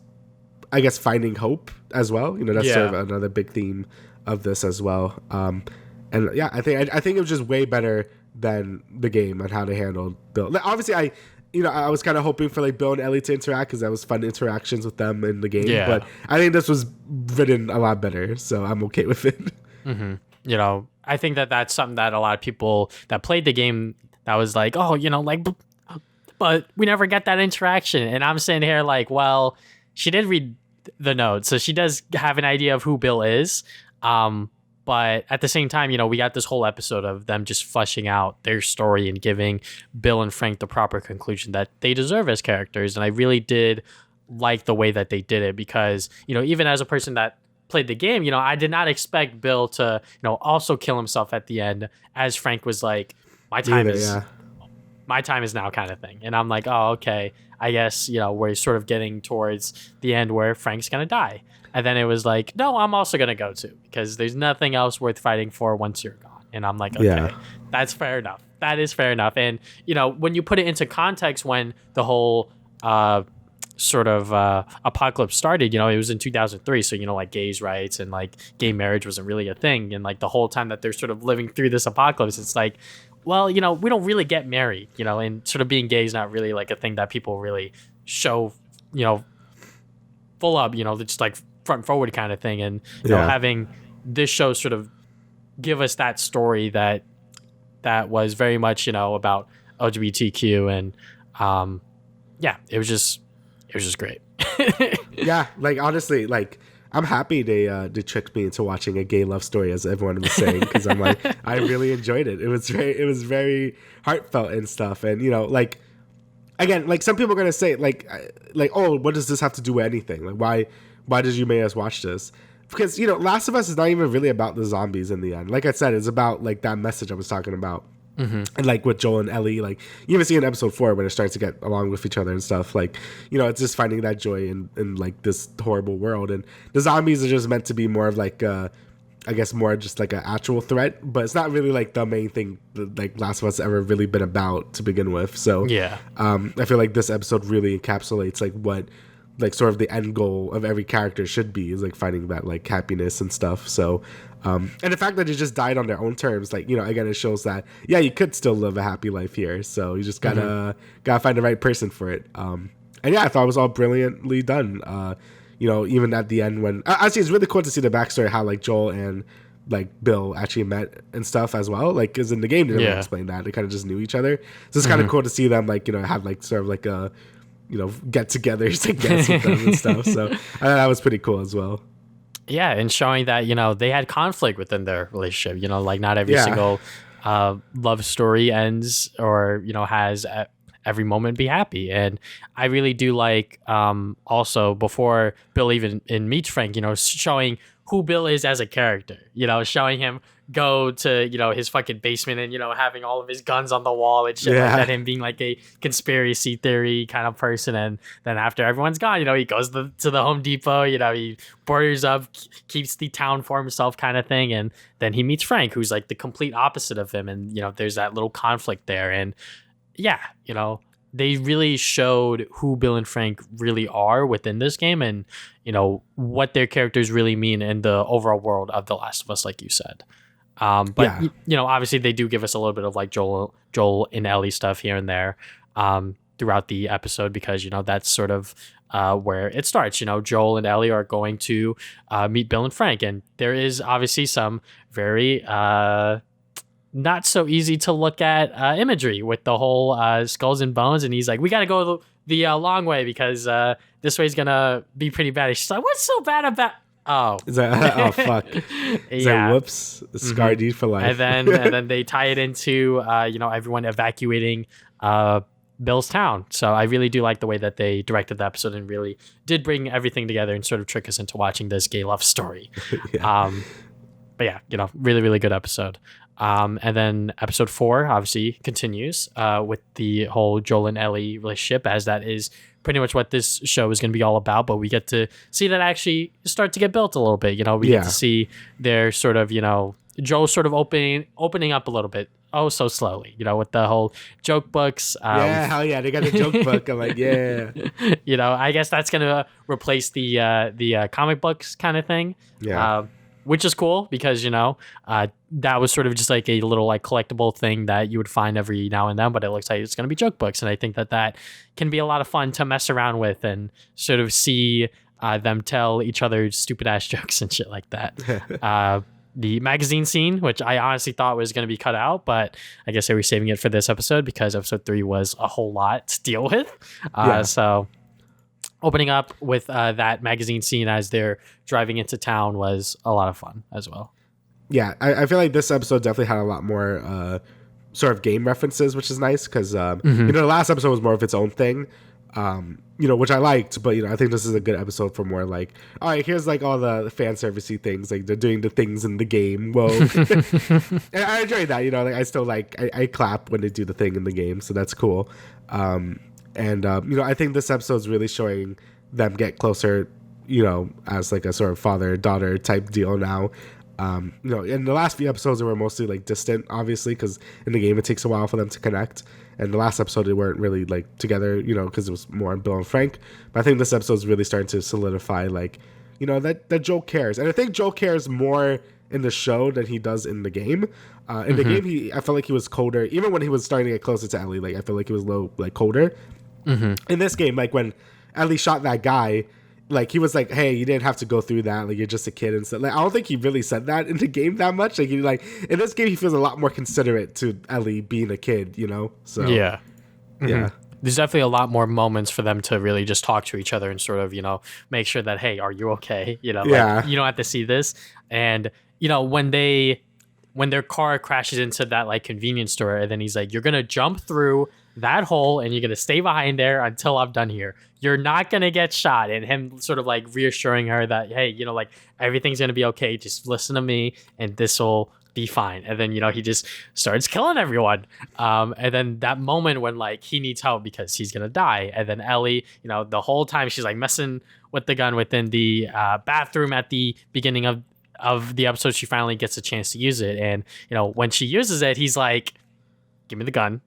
finding hope as well. You know, that's sort of another big theme of this as well. And yeah, I think it was just way better than the game and how they handled Bill. Like, obviously, I was kind of hoping for like Bill and Ellie to interact because that was fun interactions with them in the game. Yeah. But I think this was written a lot better, so I'm okay with it. You know, I think that's something that a lot of people that played the game that was like, oh, you know, like, but we never get that interaction. And I'm sitting here like, well, she did read the note, so she does have an idea of who Bill is. But at the same time, you know, we got this whole episode of them just fleshing out their story and giving Bill and Frank the proper conclusion that they deserve as characters. And I really did like the way that they did it, because, you know, even as a person that played the game, you know, I did not expect Bill to, you know, also kill himself at the end, as Frank was like, my time is now, kind of thing. And I'm like, oh, okay, I guess, you know, we're sort of getting towards the end where Frank's gonna die. And then it was like, no, I'm also gonna go too, because there's nothing else worth fighting for once you're gone. And I'm like, okay, that's fair enough. That is fair enough. And, you know, when you put it into context, when the whole sort of apocalypse started, you know, it was in 2003, so, you know, like gays' rights and like gay marriage wasn't really a thing. And like the whole time that they're sort of living through this apocalypse, it's like, well, you know, we don't really get married, you know, and sort of being gay is not really like a thing that people really show, you know, full up, you know, just like front forward kind of thing. And, you know, having this show sort of give us that story that was very much, you know, about LGBTQ. And yeah, it was just great. Yeah, like, honestly, like, I'm happy they tricked me into watching a gay love story, as everyone was saying, because I'm like, I really enjoyed it. It was very heartfelt and stuff. And, you know, like, again, like some people are gonna say like, oh, what does this have to do with anything? Like why did you make us watch this? Because, you know, Last of Us is not even really about the zombies in the end. Like I said, it's about like that message I was talking about. And like with Joel and Ellie, like you even see in episode 4 when it starts to get along with each other and stuff, like, you know, it's just finding that joy in like this horrible world. And the zombies are just meant to be more of like I guess more just like an actual threat, but it's not really like the main thing that like Last of Us ever really been about to begin with. So Yeah. I feel like this episode really encapsulates like what like sort of the end goal of every character should be, is like finding that like happiness and stuff. So and the fact that it just died on their own terms, like, you know, again, it shows that yeah, you could still live a happy life here. So you just gotta find the right person for it. And yeah, I thought it was all brilliantly done. You know, even at the end when actually it's really cool to see the backstory, how like Joel and like Bill actually met and stuff as well. Like, because in the game they didn't really explain that, they kind of just knew each other. So it's kind of cool to see them like, you know, have like sort of like a, you know, get-togethers, I guess, with them and stuff. So I thought that was pretty cool as well. Yeah, and showing that, you know, they had conflict within their relationship. You know, like not every single love story ends or, you know, has every moment be happy. And I really do like also before Bill even meets Frank, you know, showing who Bill is as a character, you know, showing him go to, you know, his fucking basement and, you know, having all of his guns on the wall and shit like that, him being like a conspiracy theory kind of person. And then after everyone's gone, you know, he goes to the Home Depot, you know, he borders up, keeps the town for himself kind of thing. And then he meets Frank, who's like the complete opposite of him. And, you know, there's that little conflict there. And yeah, you know, they really showed who Bill and Frank really are within this game, and, you know, what their characters really mean in the overall world of The Last of Us, like you said. But you know, obviously they do give us a little bit of like Joel and Ellie stuff here and there throughout the episode, because, you know, that's sort of where it starts. You know, Joel and Ellie are going to meet Bill and Frank, and there is obviously some very not so easy to look at imagery with the whole skulls and bones, and he's like, we got to go the long way because this way's gonna be pretty bad. And she's like, what's so bad about Is that, oh fuck. Is that whoops, scar deed for life. And then they tie it into you know, everyone evacuating Bill's town. So I really do like the way that they directed the episode and really did bring everything together and sort of trick us into watching this gay love story. But yeah, you know, really, really good episode. And then episode 4 obviously continues with the whole Joel and Ellie relationship, as that is pretty much what this show is going to be all about. But we get to see that actually start to get built a little bit. You know, we get to see their sort of, you know, Joel sort of opening up a little bit. Oh, so slowly, you know, with the whole joke books. Yeah, hell yeah, they got a joke book. I'm like, yeah. You know, I guess that's going to replace the comic books kind of thing. Yeah. Which is cool because, you know, that was sort of just like a little like collectible thing that you would find every now and then, but it looks like it's going to be joke books. And I think that can be a lot of fun to mess around with and sort of see them tell each other stupid ass jokes and shit like that. The magazine scene, which I honestly thought was going to be cut out, but I guess they were saving it for this episode because episode 3 was a whole lot to deal with. So opening up with that magazine scene as they're driving into town was a lot of fun as well. Yeah, I feel like this episode definitely had a lot more sort of game references, which is nice because, you know, the last episode was more of its own thing, you know, which I liked. But, you know, I think this is a good episode for more like, all right, here's like all the fan servicey things, like they're doing the things in the game. Whoa. And I enjoy that, you know, like I still like, I clap when they do the thing in the game. So that's cool. And, you know, I think this episode is really showing them get closer, you know, as like a sort of father-daughter type deal now. You know, in the last few episodes, they were mostly like distant, obviously, because in the game it takes a while for them to connect. And the last episode, they weren't really like together, you know, because it was more on Bill and Frank. But I think this episode is really starting to solidify, like, you know, that Joel cares. And I think Joel cares more in the show than he does in the game. In the game, I felt like he was colder. Even when he was starting to get closer to Ellie, like I felt like he was colder. In this game, like when Ellie shot that guy, like he was like, hey, you didn't have to go through that, like you're just a kid and stuff. Like I don't think he really said that in the game that much. Like he like in this game he feels a lot more considerate to Ellie being a kid, you know. So yeah. There's definitely a lot more moments for them to really just talk to each other and sort of, you know, make sure that, hey, are you okay? You know, like, you don't have to see this. And, you know, when their car crashes into that like convenience store, and then he's like, you're going to jump through that hole and you're going to stay behind there until I'm done here. You're not going to get shot. And him sort of like reassuring her that, hey, you know, like everything's going to be okay. Just listen to me and this will be fine. And then, you know, he just starts killing everyone. And then that moment when like he needs help because he's going to die. And then Ellie, you know, the whole time she's like messing with the gun within the bathroom at the beginning of the episode. She finally gets a chance to use it. And, you know, when she uses it, he's like, give me the gun.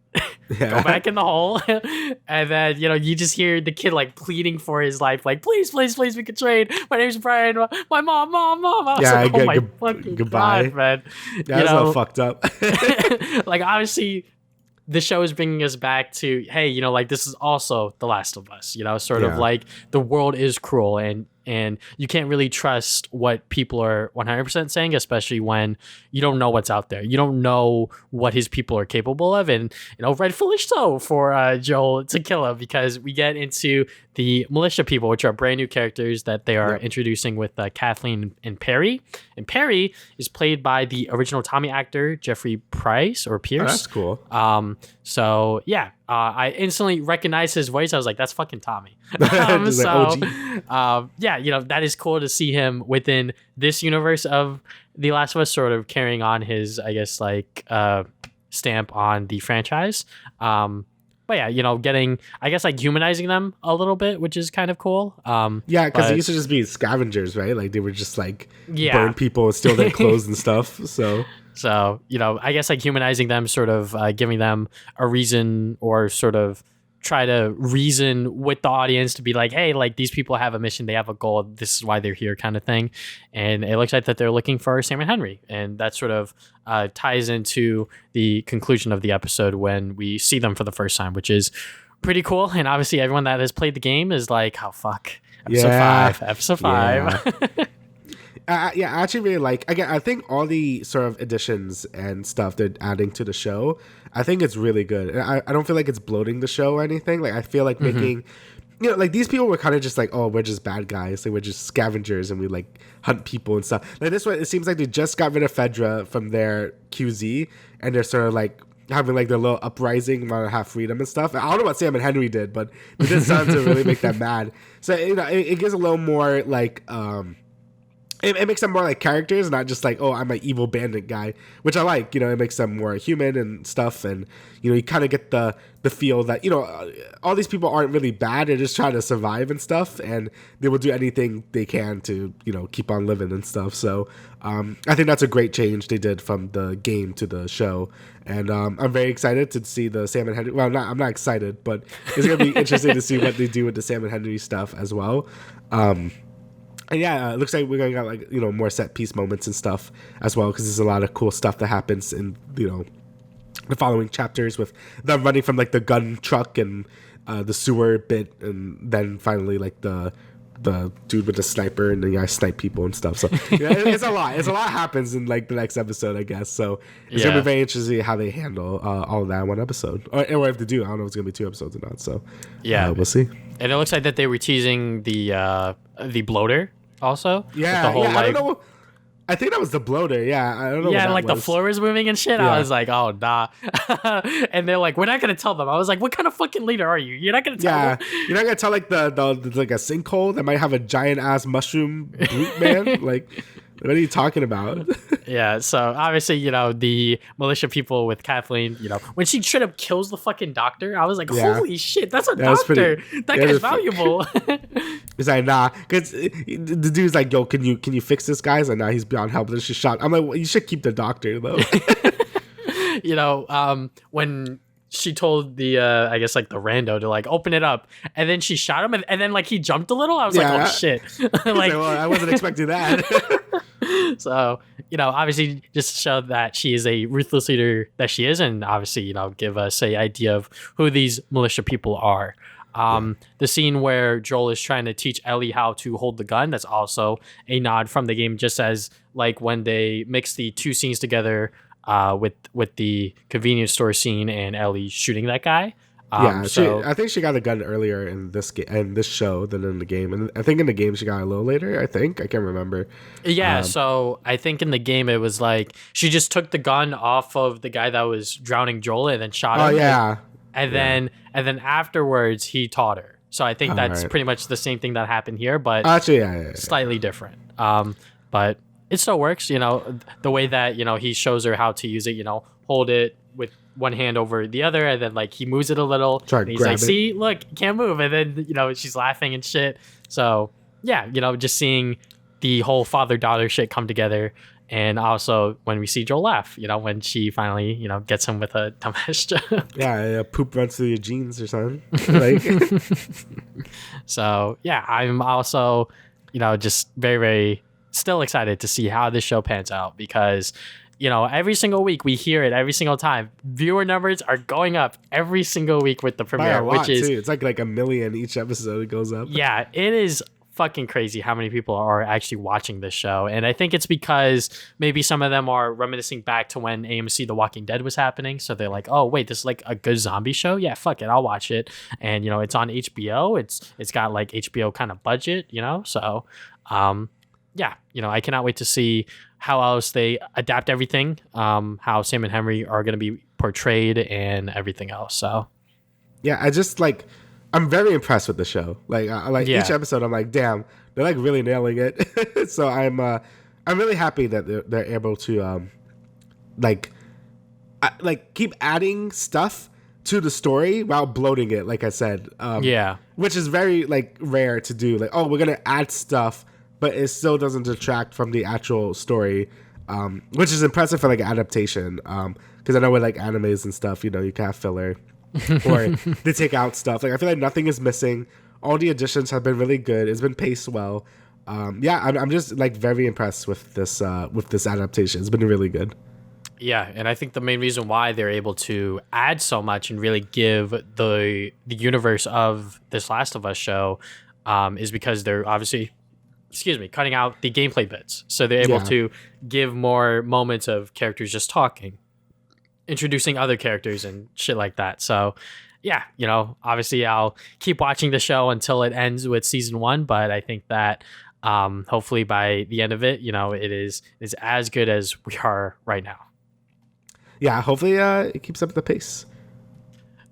Go back in the hole. And then, you know, you just hear the kid like pleading for his life, like, please, please, please, we can trade. My name's Brian. My mom. I was like, oh my fucking goodbye. God, man. Yeah, that's all fucked up. Like, obviously, the show is bringing us back to, hey, you know, like this is also The Last of Us, you know, sort of like the world is cruel and you can't really trust what people are 100% saying, especially when you don't know what's out there. You don't know what his people are capable of. And, you know, rightfully so for Joel to kill him, because we get into the militia people, which are brand new characters that they are introducing with Kathleen and Perry. And Perry is played by the original Tommy actor, Jeffrey Price or Pierce. Oh, that's cool. So, yeah. I instantly recognized his voice. I was like, that's fucking Tommy. Yeah, you know, that is cool to see him within this universe of The Last of Us, sort of carrying on his, I guess, like, stamp on the franchise. But yeah, you know, getting, I guess, like humanizing them a little bit, which is kind of cool. Yeah, because they used to just be scavengers, right? Like they would just like burn people and steal their clothes and stuff. So, you know, I guess like humanizing them, sort of giving them a reason, or sort of try to reason with the audience to be like, hey, like these people have a mission, they have a goal, this is why they're here, kind of thing. And it looks like that they're looking for Sam and Henry, and that sort of ties into the conclusion of the episode when we see them for the first time, which is pretty cool. And obviously everyone that has played the game is like, oh fuck, episode 5. I actually really like, again, I think all the sort of additions and stuff they're adding to the show, I think it's really good. I don't feel like it's bloating the show or anything. Like I feel like making, you know, like these people were kind of just like, oh, we're just bad guys, like we're just scavengers and we like hunt people and stuff. Like this one, it seems like they just got rid of Fedra from their QZ and they're sort of like having like their little uprising, want to have freedom and stuff. I don't know what Sam and Henry did, but it did sound to really make them mad. So, you know, it gives a little more like, it makes them more like characters, not just like, oh, I'm an evil bandit guy, which I like. You know, it makes them more human and stuff. And, you know, you kind of get the feel that, you know, all these people aren't really bad. They're just trying to survive and stuff. And they will do anything they can to, you know, keep on living and stuff. So I think that's a great change they did from the game to the show. And I'm very excited to see the Sam and Henry. Well, I'm not excited, but it's going to be interesting to see what they do with the Sam and Henry stuff as well. And yeah, it looks like we're gonna get like, you know, more set piece moments and stuff as well, because there's a lot of cool stuff that happens in, you know, the following chapters with them running from like the gun truck and the sewer bit, and then finally like the dude with the sniper and the guy snipe people and stuff. So yeah, it's a lot. It's a lot happens in like the next episode, I guess. So it's gonna be very interesting how they handle all of that in one episode, or if they do. I don't know if it's gonna be 2 episodes or not. So yeah, we'll see. And it looks like that they were teasing the bloater also. Yeah, the whole, I don't know. I think that was the bloater. Yeah, I don't know. Yeah, what like was. The floor was moving and shit. Yeah. I was like, oh nah. And they're like, we're not gonna tell them. I was like, what kind of fucking leader are you? You're not gonna tell them. You're not gonna tell like the like a sinkhole that might have a giant ass mushroom brute man. Like, what are you talking about? Yeah, so obviously, you know, the militia people with Kathleen, you know, when she straight up kills the fucking doctor, I was like, holy shit, that's a doctor. That guy's valuable. He's like, nah, because the dude's like, yo, can you fix this guy? He's like, nah, he's beyond help. And she's shot. I'm like, well, you should keep the doctor though. You know, when she told the I guess like the rando to like open it up, and then she shot him, and then like he jumped a little. I was like, oh shit. Like, well, I wasn't expecting that. So, you know, obviously just to show that she is a ruthless leader that she is, and obviously, you know, give us a idea of who these militia people are. The scene where Joel is trying to teach Ellie how to hold the gun, that's also a nod from the game, just as like when they mix the two scenes together with the convenience store scene and Ellie shooting that guy. I think she got a gun earlier in this show than in the game, and I think in the game she got a little later. I can't remember. Yeah, so I think in the game it was like she just took the gun off of the guy that was drowning Joel and then shot him. Oh yeah. and then afterwards he taught her. So I think that's right. pretty much the same thing that happened here, but Actually, yeah. slightly different. But it still works, the way that, he shows her how to use it, hold it with one hand over the other, and then like he moves it a little. And he's like, see, look, can't move. And then, she's laughing and shit. So yeah, just seeing the whole father-daughter shit come together. And also when we see Joel laugh, when she finally, gets him with a dumbass joke. Yeah, poop runs through your jeans or something. Like. So yeah, I'm also, just very, very still excited to see how this show pans out, because, every single week we hear it every single time. Viewer numbers are going up every single week with the premiere, which is too. It's like a million each episode it goes up. Yeah, it is fucking crazy how many people are actually watching this show. And I think it's because maybe some of them are reminiscing back to when AMC The Walking Dead was happening. So they're like, oh wait, this is like a good zombie show. Yeah, fuck it, I'll watch it. And it's on HBO. It's got like HBO kind of budget, so yeah, I cannot wait to see how else they adapt everything, how Sam and Henry are going to be portrayed and everything else. So yeah, I'm very impressed with the show. Each episode, I'm like, damn, they're like really nailing it. So I'm really happy that they're able to keep adding stuff to the story while bloating it. Like I said, which is very like rare to do. Like, oh, we're gonna add stuff, but it still doesn't detract from the actual story, which is impressive for like adaptation. Because I know with like animes and stuff, you can have filler. Or they take out stuff. Like I feel like nothing is missing. All the additions have been really good. It's been paced well. I'm just like very impressed with this adaptation. It's been really good. Yeah, and I think the main reason why they're able to add so much and really give the universe of this Last of Us show is because they're obviously, cutting out the gameplay bits. So they're able to give more moments of characters just talking, introducing other characters and shit like that. So yeah, obviously I'll keep watching the show until it ends with season 1, but I think that hopefully by the end of it, it is as good as we are right now. Yeah, hopefully it keeps up the pace.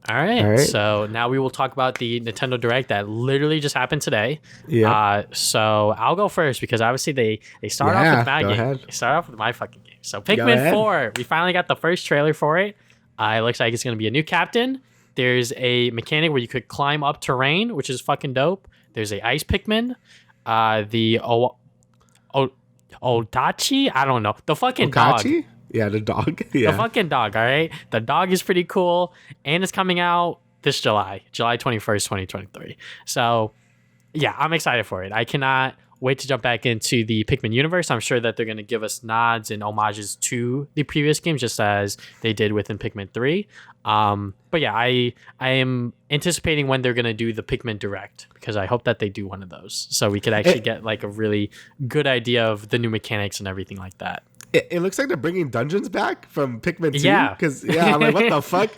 All right. So now we will talk about the Nintendo Direct that literally just happened today. Yeah. So I'll go first because obviously they start off with my game. They start off with my fucking game. So Pikmin 4, we finally got the first trailer for it. It looks like it's going to be a new captain. There's a mechanic where you could climb up terrain, which is fucking dope. There's a ice Pikmin. The Odachi? I don't know. The fucking Okachi? dog. Yeah, the dog. Yeah. The fucking dog, all right? The dog is pretty cool, and it's coming out this July 21st, 2023. So, yeah, I'm excited for it. I cannot wait to jump back into the Pikmin universe. I'm sure that they're going to give us nods and homages to the previous games, just as they did within Pikmin 3. But yeah, I am anticipating when they're going to do the Pikmin Direct, because I hope that they do one of those, so we could actually get like a really good idea of the new mechanics and everything like that. It looks like they're bringing dungeons back from Pikmin 2. Yeah. Because, I'm like, what the fuck?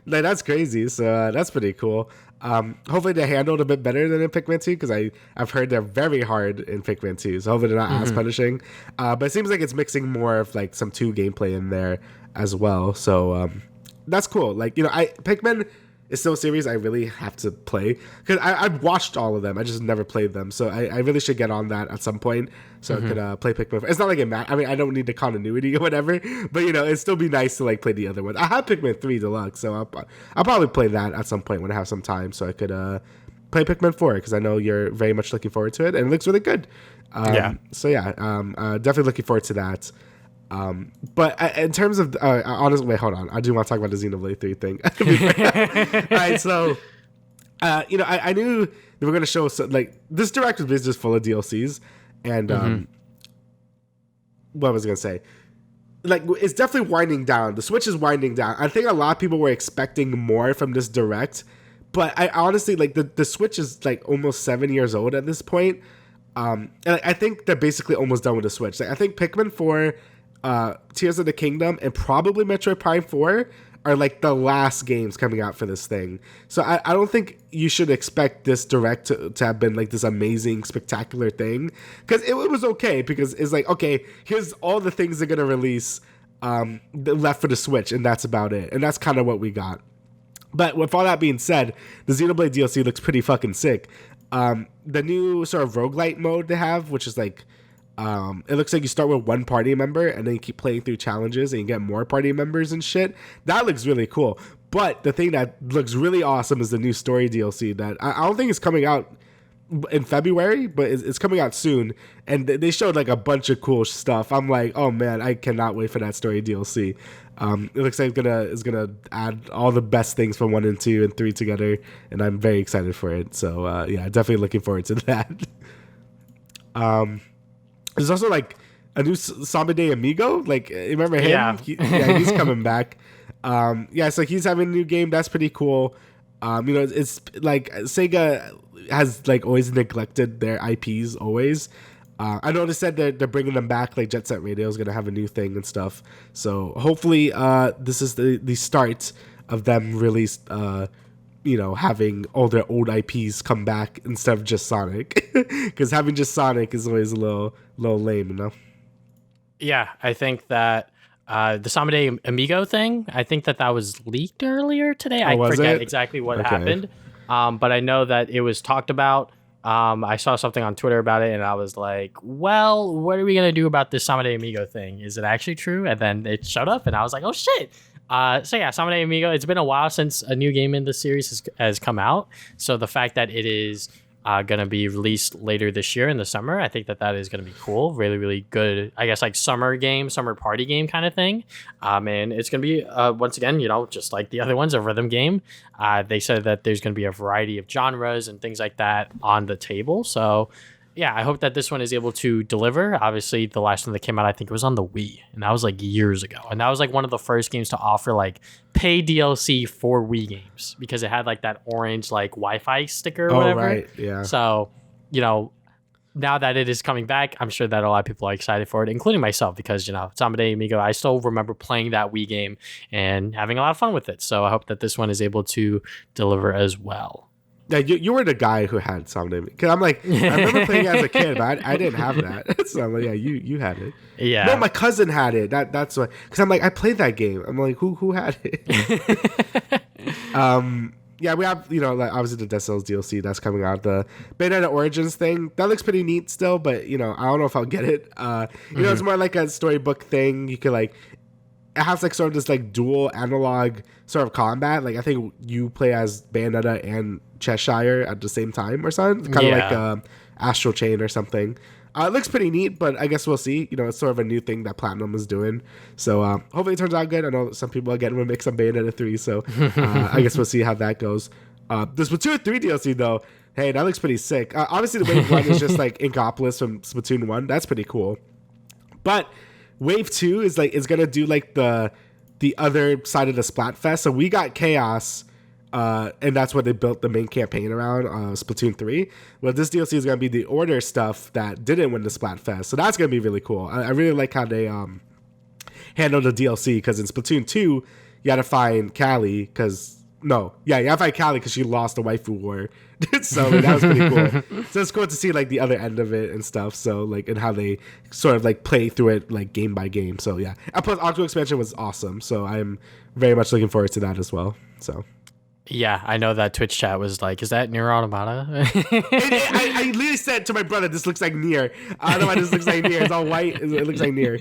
Like, that's crazy. So that's pretty cool. Hopefully they handled a bit better than in Pikmin 2, because I've heard they're very hard in Pikmin 2. So hopefully they're not as punishing. But it seems like it's mixing more of like some 2 gameplay in there as well. So that's cool. Like, Pikmin is still a series I really have to play, because I've watched all of them. I just never played them. So I really should get on that at some point, so I could play Pikmin. It's not like I don't need the continuity or whatever, but it'd still be nice to like play the other ones. I have Pikmin 3 Deluxe, so I'll probably play that at some point when I have some time, so I could play Pikmin 4, because I know you're very much looking forward to it, and it looks really good. So yeah, definitely looking forward to that. But in terms of honestly, wait, hold on. I do want to talk about the Xenoblade 3 thing. All right, so I knew they were going to show like this direct was just full of DLCs, and what was I going to say? Like, it's definitely winding down. The Switch is winding down. I think a lot of people were expecting more from this direct, but I honestly like the Switch is like almost 7 years old at this point. And I think they're basically almost done with the Switch. Like, I think Pikmin 4, Tears of the Kingdom, and probably Metroid Prime 4 are like the last games coming out for this thing. So I don't think you should expect this direct to have been like this amazing, spectacular thing, because it was okay, because it's like, okay, here's all the things they're gonna release left for the Switch, and that's about it. And that's kind of what we got. But with all that being said, the Xenoblade DLC looks pretty fucking sick. The new sort of roguelite mode they have, which is like, it looks like you start with one party member and then you keep playing through challenges and you get more party members and shit. That looks really cool. But the thing that looks really awesome is the new story DLC that I don't think is coming out in February, but it's coming out soon. And they showed like a bunch of cool stuff. I'm like, oh man, I cannot wait for that story DLC. It looks like it's gonna add all the best things from 1 and 2 and 3 together, and I'm very excited for it. So yeah, definitely looking forward to that. There's also like a new Samade Amigo. Like, remember him? Yeah, he's coming back. Yeah, so he's having a new game. That's pretty cool. It's like Sega has like always neglected their IPs always. I noticed that they're bringing them back. Like Jet Set Radio is going to have a new thing and stuff. So hopefully this is the start of them really, having all their old IPs come back instead of just Sonic. Because having just Sonic is always a little lame, you know? Yeah, I think that the Samade Amigo thing, I think that was leaked earlier today. I forget exactly what happened. But I know that it was talked about. I saw something on Twitter about it, and I was like, well, what are we going to do about this Samade Amigo thing? Is it actually true? And then it showed up, and I was like, oh, shit. So yeah, Samade Amigo, it's been a while since a new game in the series has come out. So the fact that it is going to be released later this year in the summer, I think that is going to be cool. Really, really good, I guess, like summer party game kind of thing. And it's going to be, once again, just like the other ones, a rhythm game. They said that there's going to be a variety of genres and things like that on the table. So yeah, I hope that this one is able to deliver. Obviously, the last one that came out, I think it was on the Wii, and that was like years ago. And that was like one of the first games to offer like pay DLC for Wii games because it had like that orange like Wi-Fi sticker or whatever. Right, yeah. So, now that it is coming back, I'm sure that a lot of people are excited for it, including myself, because, Samade Amigo, I still remember playing that Wii game and having a lot of fun with it. So I hope that this one is able to deliver as well. Yeah, you were the guy who had Samade. Because I'm like, I remember playing it as a kid, but I didn't have that. So I'm like, yeah, you had it. Yeah. No, my cousin had it. That's why. Because I'm like, I played that game. I'm like, who had it? Yeah, we have, like obviously the Dead Cells DLC that's coming out. The Bayonetta Origins thing, that looks pretty neat still, but, I don't know if I'll get it. It's more like a storybook thing. You could, like, it has, like, sort of this, like, dual analog sort of combat. Like, I think you play as Bayonetta and Cheshire at the same time or something. Kind of like Astral Chain or something. It looks pretty neat, but I guess we'll see. It's sort of a new thing that Platinum is doing. So hopefully it turns out good. I know some people are getting remixed on Bayonetta 3, so I guess we'll see how that goes. The Splatoon 3 DLC, though, hey, that looks pretty sick. Obviously, the Wave 1 is just like Inkopolis from Splatoon 1. That's pretty cool. But Wave 2 is going to do like the other side of the Splatfest. So we got Chaos. And that's what they built the main campaign around, Splatoon 3. Well, this DLC is going to be the Order stuff that didn't win the Splatfest. So that's going to be really cool. I really like how they handled the DLC, because in Splatoon 2, you had to find Callie you had to find Callie because she lost the waifu war. So that was pretty cool. So it's cool to see like the other end of it and stuff. So like, and how they sort of like play through it like game by game. So yeah. And plus, Octo Expansion was awesome. So I'm very much looking forward to that as well. So. Yeah, I know that Twitch chat was like, is that Nier Automata? I literally said to my brother, this looks like Nier. I don't know why this looks like Nier. It's all white. It looks like Nier.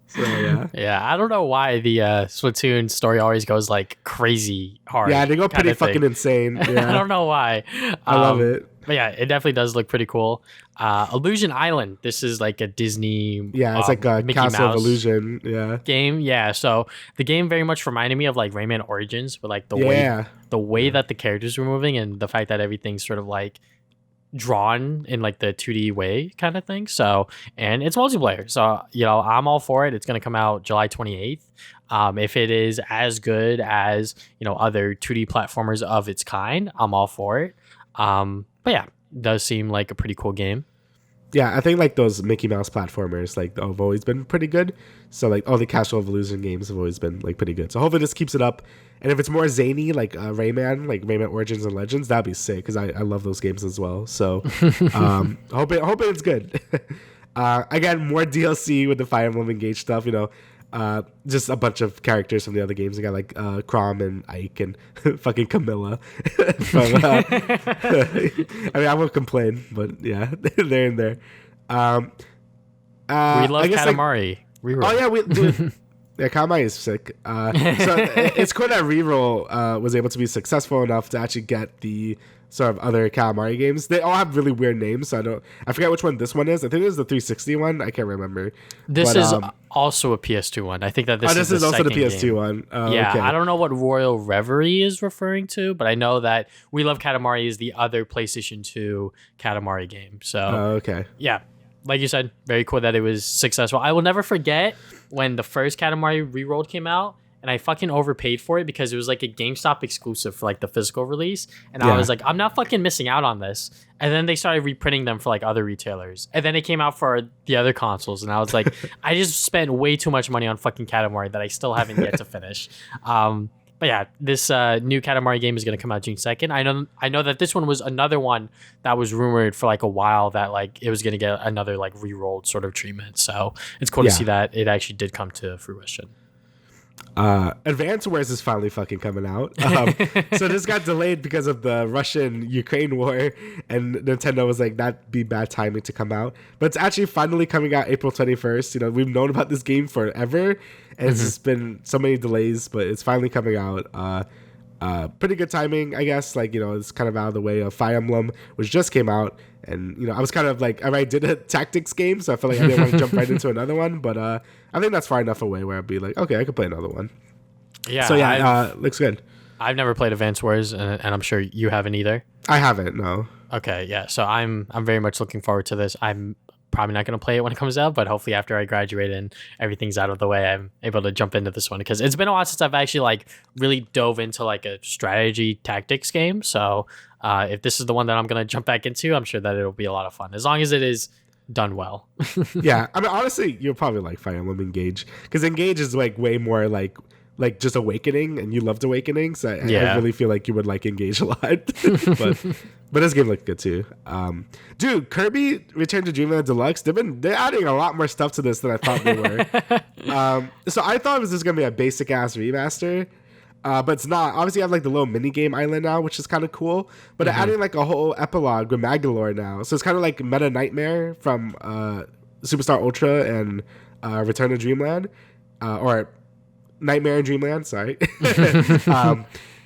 So, yeah. Yeah, I don't know why the Splatoon story always goes like crazy hard. Yeah, they go pretty fucking insane. Yeah. I don't know why. I love it. But yeah, it definitely does look pretty cool. Illusion Island. This is like a Disney. Yeah, it's like a Mickey Castle Mouse of Illusion. Yeah. Game. Yeah. So the game very much reminded me of like Rayman Origins, with like the way that the characters were moving and the fact that everything's sort of like drawn in like the 2D way kind of thing. So, and it's multiplayer. So, I'm all for it. It's going to come out July 28th. If it is as good as, other 2D platformers of its kind, I'm all for it. But yeah, it does seem like a pretty cool game. Yeah, I think like those Mickey Mouse platformers like have always been pretty good. So like all the Castle of Illusion games have always been like pretty good. So hopefully this keeps it up. And if it's more zany like Rayman Origins and Legends, that'd be sick because I love those games as well. So hope it's good. Again, more DLC with the Fire Emblem Engage stuff. Just a bunch of characters from the other games. You got like Crom and Ike and fucking Camilla. I mean, I won't complain, but yeah, they're in there. We love I guess, Katamari. Oh yeah, dude. Yeah, Katamari is sick. So it's cool that Reroll was able to be successful enough to actually get the sort of other Katamari games. They all have really weird names, so I forget which one this one is. I think it is the 360 one. I can't remember. This is also a PS2 one. I think that this is also the PS2 game. one. Yeah, okay. I don't know what Royal Reverie is referring to, but I know that We Love Katamari is the other PlayStation 2 Katamari game. So okay. Yeah, like you said, very cool that it was successful. I will never forget when the first Katamari Rerolled came out, and I fucking overpaid for it because it was like a GameStop exclusive for like the physical release. And I was like, I'm not fucking missing out on this. And then they started reprinting them for like other retailers. And then it came out for the other consoles. And I was like, I just spent way too much money on fucking Katamari that I still haven't yet to finish. But yeah, this new Katamari game is going to come out June 2nd. I know that this one was another one that was rumored for like a while that like it was going to get another like re-rolled sort of treatment. So it's cool to see that it actually did come to fruition. Advance Wars is finally fucking coming out. So this got delayed because of the Russian-Ukraine war, and Nintendo was like, that'd be bad timing to come out. But it's actually finally coming out April 21st. You know, we've known about this game forever, and it's just been so many delays, but it's finally coming out. Pretty good timing, I guess. Like, you know, it's kind of out of the way of Fire Emblem, which just came out. And, you know, I was kind of like, I did a tactics game, so I felt like I didn't want to jump right into another one. But I think that's far enough away where I'd be like, okay, I could play another one. Yeah. So, yeah, looks good. I've never played Advance Wars, and I'm sure you haven't either. I haven't, no. Okay, yeah. So I'm very much looking forward to this. I'm probably not going to play it when it comes out, but hopefully after I graduate and everything's out of the way, I'm able to jump into this one, because it's been a while since I've actually like really dove into like a strategy tactics game. So if this is the one that I'm going to jump back into, I'm sure that it'll be a lot of fun, as long as it is done well. Yeah, I mean, honestly, you'll probably like Fire Emblem Engage, because Engage is like way more like just Awakening, and you loved Awakening, so I really feel like you would like Engage a lot. but this game looked good too. Dude, Kirby Return to Dreamland Deluxe, they're adding a lot more stuff to this than I thought they were. So I thought it was just gonna be a basic ass remaster, but it's not. Obviously, you have like the little mini game island now, which is kind of cool. But they're adding like a whole epilogue with Magolor now, so it's kind of like Meta Nightmare from Superstar Ultra and Return to Dreamland, or Nightmare in Dreamland, sorry.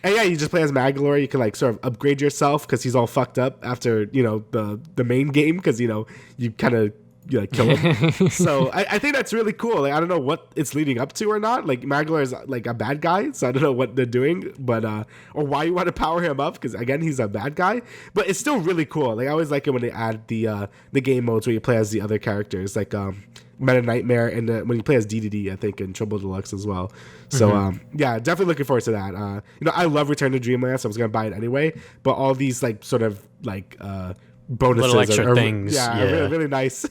And yeah, you just play as Magolor. You can like sort of upgrade yourself because he's all fucked up after, you know, the main game, because, you know, you kind of like kill him. So I think that's really cool. Like, I don't know what it's leading up to or not. Like, Magolor is like a bad guy, so I don't know what they're doing, but or why you want to power him up, because again, he's a bad guy. But it's still really cool. Like, I always like it when they add the game modes where you play as the other characters, like Meta Nightmare, and when you play as DDD, I think, in Triple Deluxe as well. So yeah, definitely looking forward to that. You know, I love Return to Dreamland, so I was gonna buy it anyway. But all these like sort of like bonuses, little extra things, really, really nice. So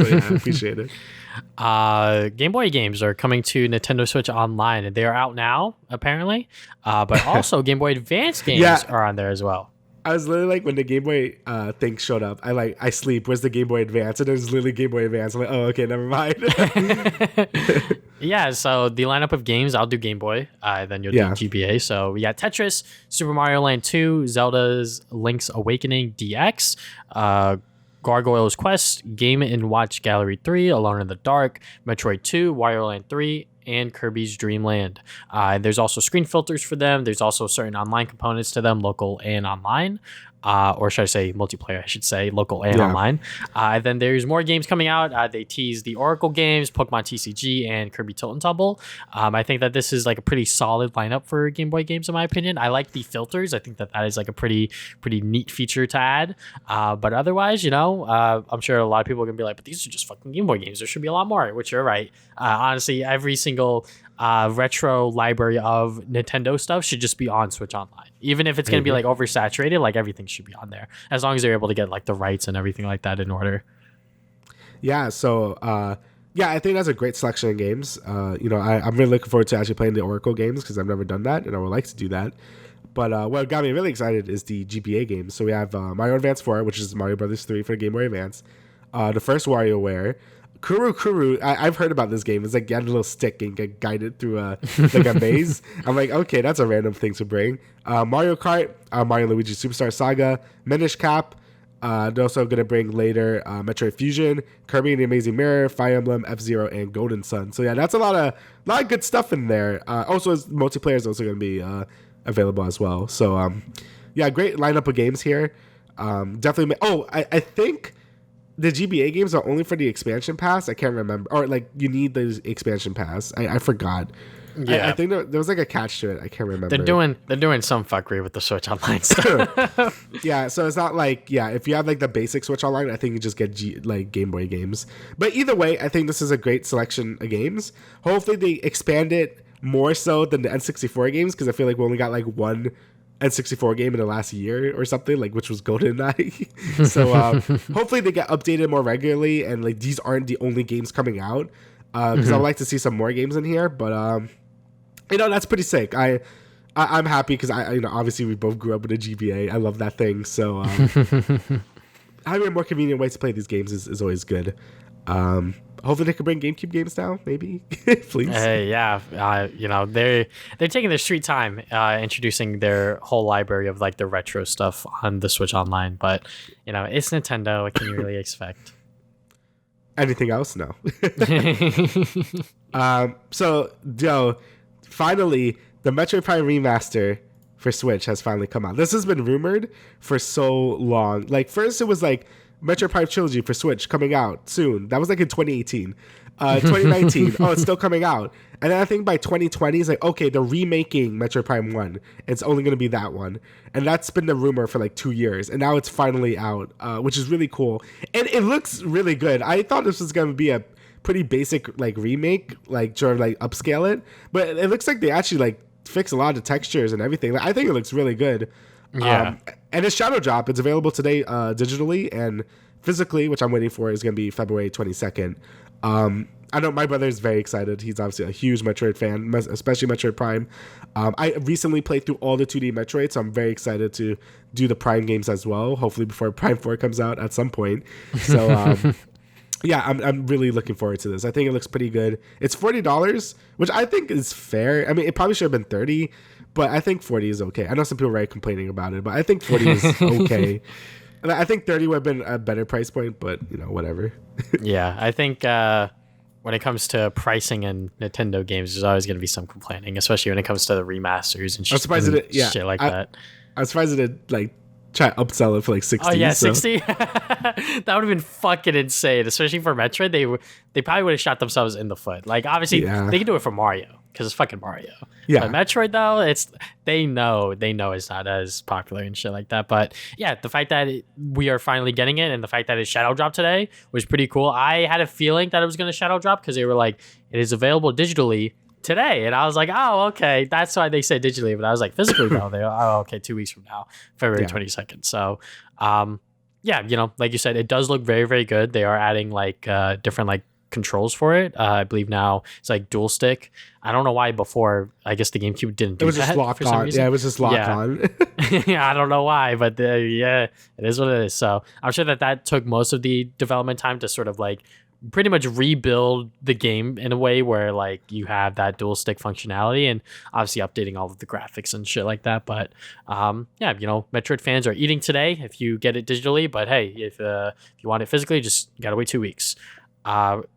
yeah, I appreciate it. Game Boy games are coming to Nintendo Switch Online, and they are out now apparently. But also Game Boy Advance games are on there as well. I was literally like, when the Game Boy thing showed up, I sleep. Where's the Game Boy Advance? And there's literally Game Boy Advance. I'm like, oh, okay, never mind. Yeah, so the lineup of games, I'll do Game Boy, then you'll do GBA. So we got Tetris, Super Mario Land 2, Zelda's Link's Awakening DX, Gargoyle's Quest, Game & Watch Gallery 3, Alone in the Dark, Metroid 2, Wario Land 3, and Kirby's Dream Land. There's also screen filters for them. There's also certain online components to them, local and online. Or should I say multiplayer? I should say local and online. Then there's more games coming out. They tease the Oracle games, Pokemon TCG, and Kirby Tilt and Tumble. I think that this is like a pretty solid lineup for Game Boy games, in my opinion. I like the filters. I think that is like a pretty neat feature to add. But otherwise, you know, I'm sure a lot of people are gonna be like, but these are just fucking Game Boy games. There should be a lot more, which you're right. Honestly, every single retro library of Nintendo stuff should just be on Switch Online. Even if it's going to be like oversaturated, like everything should be on there, as long as they're able to get like the rights and everything like that in order. Yeah. So, I think that's a great selection of games. You know, I'm really looking forward to actually playing the Oracle games, because I've never done that and I would like to do that. But what got me really excited is the GBA games. So we have Mario Advance 4, which is Mario Brothers 3 for the Game Boy Advance. The first WarioWare, Kuru. I've heard about this game. It's like you had a little stick and get guided through like a maze. I'm like, okay, that's a random thing to bring. Mario Kart, Mario and Luigi Superstar Saga, Minish Cap. They're also gonna bring later Metroid Fusion, Kirby and the Amazing Mirror, Fire Emblem, F-Zero, and Golden Sun. So yeah, that's a lot of good stuff in there. Also, multiplayer is also gonna be available as well. So yeah, great lineup of games here. Definitely. I think the GBA games are only for the expansion pass. I can't remember, or like you need the expansion pass. I forgot. Yeah, I think there was like a catch to it. I can't remember. They're doing some fuckery with the Switch Online stuff. Yeah, so it's not like if you have like the basic Switch Online, I think you just get Game Boy games. But either way, I think this is a great selection of games. Hopefully they expand it more so than the N64 games, because I feel like we only got like one N64 game in the last year or something, like, which was GoldenEye. So hopefully they get updated more regularly, and like these aren't the only games coming out, because I would like to see some more games in here. But that's pretty sick. I'm happy because obviously we both grew up with a GBA. I love that thing. So having a more convenient way to play these games is always good. Hopefully they can bring GameCube games now, maybe. Please. Yeah. They're taking their sweet time introducing their whole library of like the retro stuff on the Switch Online. But it's Nintendo. What can you really expect? Anything else? No. Finally, the Metroid Prime remaster for Switch has finally come out. This has been rumored for so long. Like, first it was like Metroid Prime Trilogy for Switch coming out soon. That was like in 2018. 2019, it's still coming out. And then I think by 2020, it's like, okay, they're remaking Metroid Prime 1. It's only going to be that one. And that's been the rumor for like 2 years. And now it's finally out, which is really cool. And it looks really good. I thought this was going to be a pretty basic like remake, like sort of like upscale it. But it looks like they actually like fix a lot of the textures and everything. Like, I think it looks really good. Yeah. And it's Shadow Drop. It's available today digitally, and physically, which I'm waiting for, is going to be February 22nd. I know my brother is very excited. He's obviously a huge Metroid fan, especially Metroid Prime. I recently played through all the 2D Metroid, so I'm very excited to do the Prime games as well, hopefully before Prime 4 comes out at some point. So, yeah, I'm really looking forward to this. I think it looks pretty good. It's $40, which I think is fair. I mean, it probably should have been $30, but I think 40 is okay. I know some people are very complaining about it, but I think 40 is okay. And I think 30 would have been a better price point, but whatever. Yeah, I think when it comes to pricing in Nintendo games, there's always going to be some complaining, especially when it comes to the remasters and shit like that. I'm surprised it did like try to upsell it for like 60. Oh yeah, 60. That would have been fucking insane, especially for Metroid. They probably would have shot themselves in the foot. Like, obviously they can do it for Mario because it's fucking Mario. Yeah. But Metroid though, they know it's not as popular and shit like that. But yeah, the fact that we are finally getting it, and the fact that it shadow dropped today was pretty cool. I had a feeling that it was going to shadow drop because they were like, it is available digitally today, and I was like, oh, okay, that's why they said digitally. But I was like, physically though, they 2 weeks from now, February 22nd. So yeah, like you said, it does look very, very good. They are adding like different like controls for it. I believe now it's like dual stick. I don't know why before. I guess the GameCube didn't do that. It was just lock on. Yeah, it was just lock on. Yeah, I don't know why, but yeah, it is what it is. So I'm sure that took most of the development time to sort of like pretty much rebuild the game in a way where like you have that dual stick functionality, and obviously updating all of the graphics and shit like that. But yeah, Metroid fans are eating today if you get it digitally. But hey, if you want it physically, just gotta wait 2 weeks.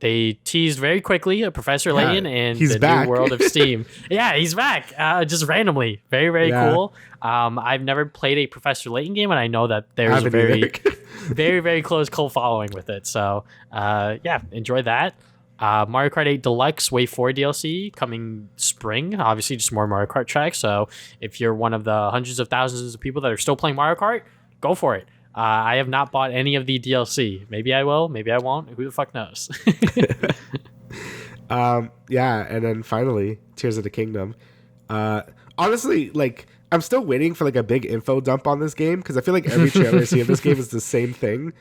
They teased very quickly Professor Layton and the new world of Steam. Yeah, he's back. Just randomly. Very, very cool. I've never played a Professor Layton game, and I know that there's a very, very, very close cult following with it. So, yeah, enjoy that. Mario Kart 8 Deluxe Wave 4 DLC coming spring. Obviously, just more Mario Kart tracks. So, if you're one of the hundreds of thousands of people that are still playing Mario Kart, go for it. I have not bought any of the DLC. Maybe I will. Maybe I won't. Who the fuck knows? Yeah, and then finally, Tears of the Kingdom. Honestly, like, I'm still waiting for like a big info dump on this game, because I feel like every trailer I see of this game is the same thing.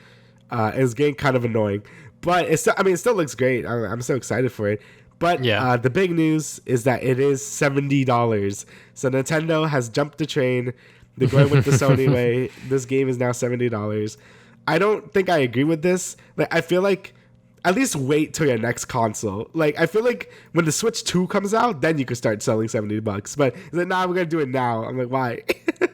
It's getting kind of annoying, but it still looks great. I'm so excited for it. But yeah, the big news is that it is $70. So Nintendo has jumped the train. They're going with the Sony way. This game is now $70. I don't think I agree with this. Like, I feel like at least wait till your next console. Like, I feel like when the Switch 2 comes out, then you can start selling $70. But it's like, nah, we're gonna do it now. I'm like, why?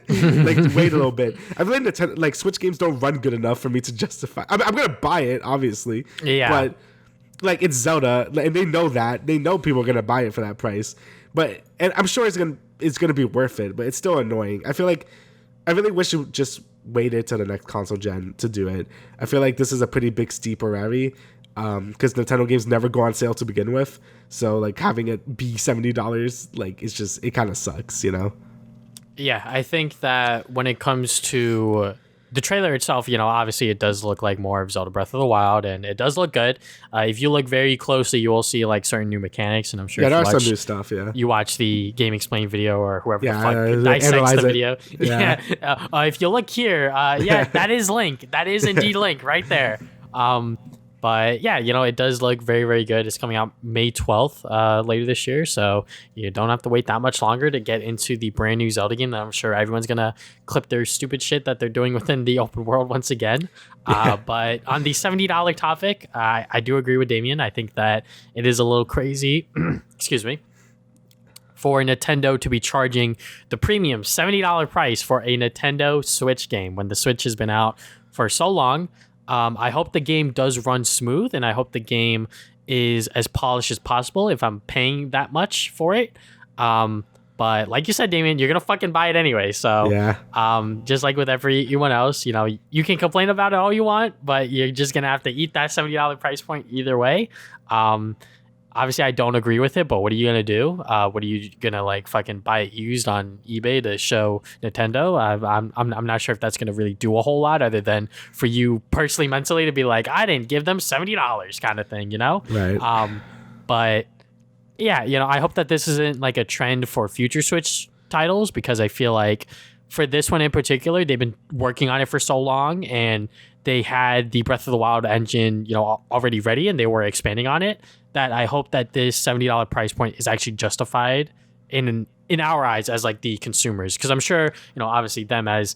Like, wait a little bit. I feel like like Switch games don't run good enough for me to justify. I'm gonna buy it, obviously. Yeah. But like, it's Zelda, and they know that. They know people are gonna buy it for that price. And I'm sure it's gonna be worth it. But it's still annoying. I feel like I really wish it just waited till the next console gen to do it. I feel like this is a pretty big steep rally. Because Nintendo games never go on sale to begin with, so like having it be $70, like it kind of sucks, you know? Yeah, I think that when it comes to the trailer itself, obviously it does look like more of Zelda Breath of the Wild, and it does look good. If you look very closely, you will see like certain new mechanics, and I'm sure there are some new stuff. Yeah, you watch the Game Explain video or whoever the fuck dissects the video. Yeah, if you look here, that is Link. That is indeed Link right there. But yeah, it does look very, very good. It's coming out May 12th later this year. So you don't have to wait that much longer to get into the brand new Zelda game that I'm sure everyone's going to clip their stupid shit that they're doing within the open world once again. But on the $70 topic, I do agree with Damian. I think that it is a little crazy, excuse me, for Nintendo to be charging the premium $70 price for a Nintendo Switch game when the Switch has been out for so long. I hope the game does run smooth, and I hope the game is as polished as possible if I'm paying that much for it. But like you said, Damian, you're going to fucking buy it anyway. So just like with everyone else, you can complain about it all you want, but you're just going to have to eat that $70 price point either way. Obviously, I don't agree with it, but what are you going to do? What are you going to like fucking buy it used on eBay to show Nintendo? I'm not sure if that's going to really do a whole lot other than for you personally, mentally to be like, I didn't give them $70 kind of thing, Right. But yeah, I hope that this isn't like a trend for future Switch titles, because I feel like for this one in particular, they've been working on it for so long, and they had the Breath of the Wild engine, already ready, and they were expanding on it, that I hope that this $70 price point is actually justified in our eyes as like the consumers. Because I'm sure, obviously them as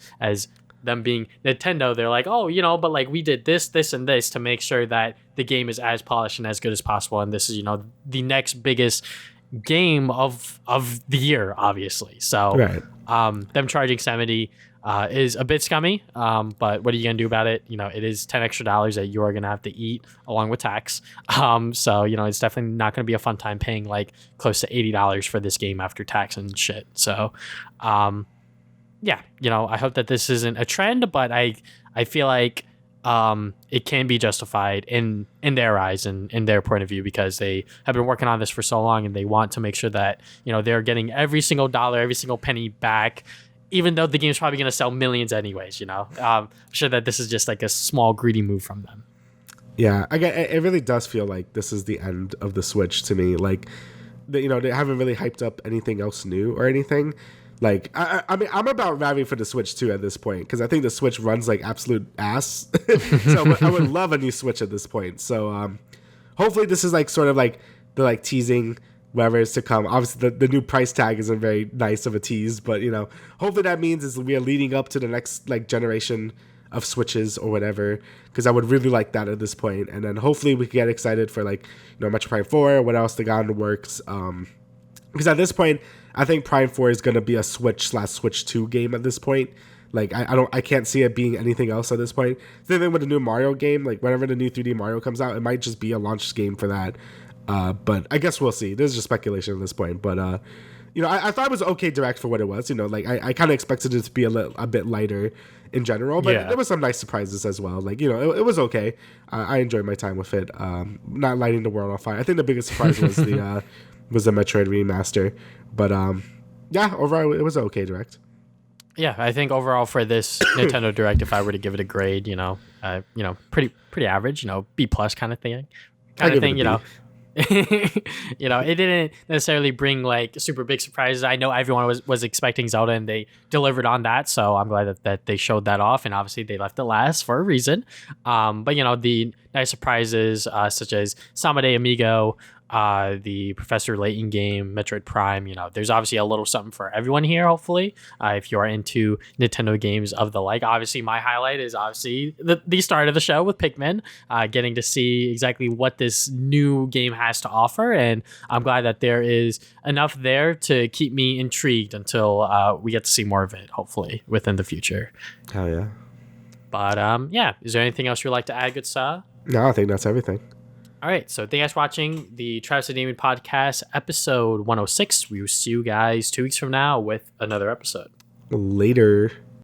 them being Nintendo, they're like, oh, but like we did this, and this to make sure that the game is as polished and as good as possible. And this is, the next biggest game of the year, obviously. So them charging 70 is a bit scummy, but what are you gonna do about it? It is $10 extra that you are gonna have to eat along with tax. So it's definitely not gonna be a fun time paying like close to $80 for this game after tax and shit. So yeah, I hope that this isn't a trend, but I feel like it can be justified in their eyes and in their point of view, because they have been working on this for so long, and they want to make sure that they're getting every single dollar, every single penny back, even though the game's probably going to sell millions anyways. I'm sure that this is just like a small greedy move from them. Yeah, it really does feel like this is the end of the Switch to me. Like, they haven't really hyped up anything else new or anything. Like, I mean, I'm about ready for the Switch 2 at this point, because I think the Switch runs like absolute ass. So I would love a new Switch at this point. So hopefully this is like sort of like the like teasing whatever is to come. Obviously the new price tag isn't very nice of a tease, but hopefully that means is we are leading up to the next like generation of Switches or whatever, because I would really like that at this point. And then hopefully we can get excited for like Metroid Prime 4, what else they got in the works. Because at this point, I think Prime 4 is going to be a Switch/Switch 2 game at this point. Like, I can't see it being anything else at this point. Same thing with the new Mario game. Like, whenever the new 3D Mario comes out, it might just be a launch game for that. But I guess we'll see. This is just speculation at this point. But, I thought it was okay direct for what it was. Like, I kind of expected it to be a bit lighter in general. But there was some nice surprises as well. Like, it was okay. I enjoyed my time with it. Not lighting the world on fire. I think the biggest surprise was the Metroid remaster. But, yeah, overall, it was okay direct. Yeah, I think overall for this Nintendo Direct, if I were to give it a grade, pretty average, B plus kind of thing, it didn't necessarily bring like super big surprises. I know everyone was expecting Zelda, and they delivered on that, so I'm glad that they showed that off, and obviously they left it last for a reason. But the nice surprises such as Sama de Amigo, the Professor Layton game, Metroid Prime. There's obviously a little something for everyone here, hopefully, if you are into Nintendo games of the like. Obviously, my highlight is obviously the start of the show with Pikmin, getting to see exactly what this new game has to offer. And I'm glad that there is enough there to keep me intrigued until we get to see more of it, hopefully, within the future. Hell yeah. But is there anything else you'd like to add, good sir? No, I think that's everything. All right, so thank you guys for watching the Travis and Damian podcast, episode 106. We will see you guys 2 weeks from now with another episode. Later.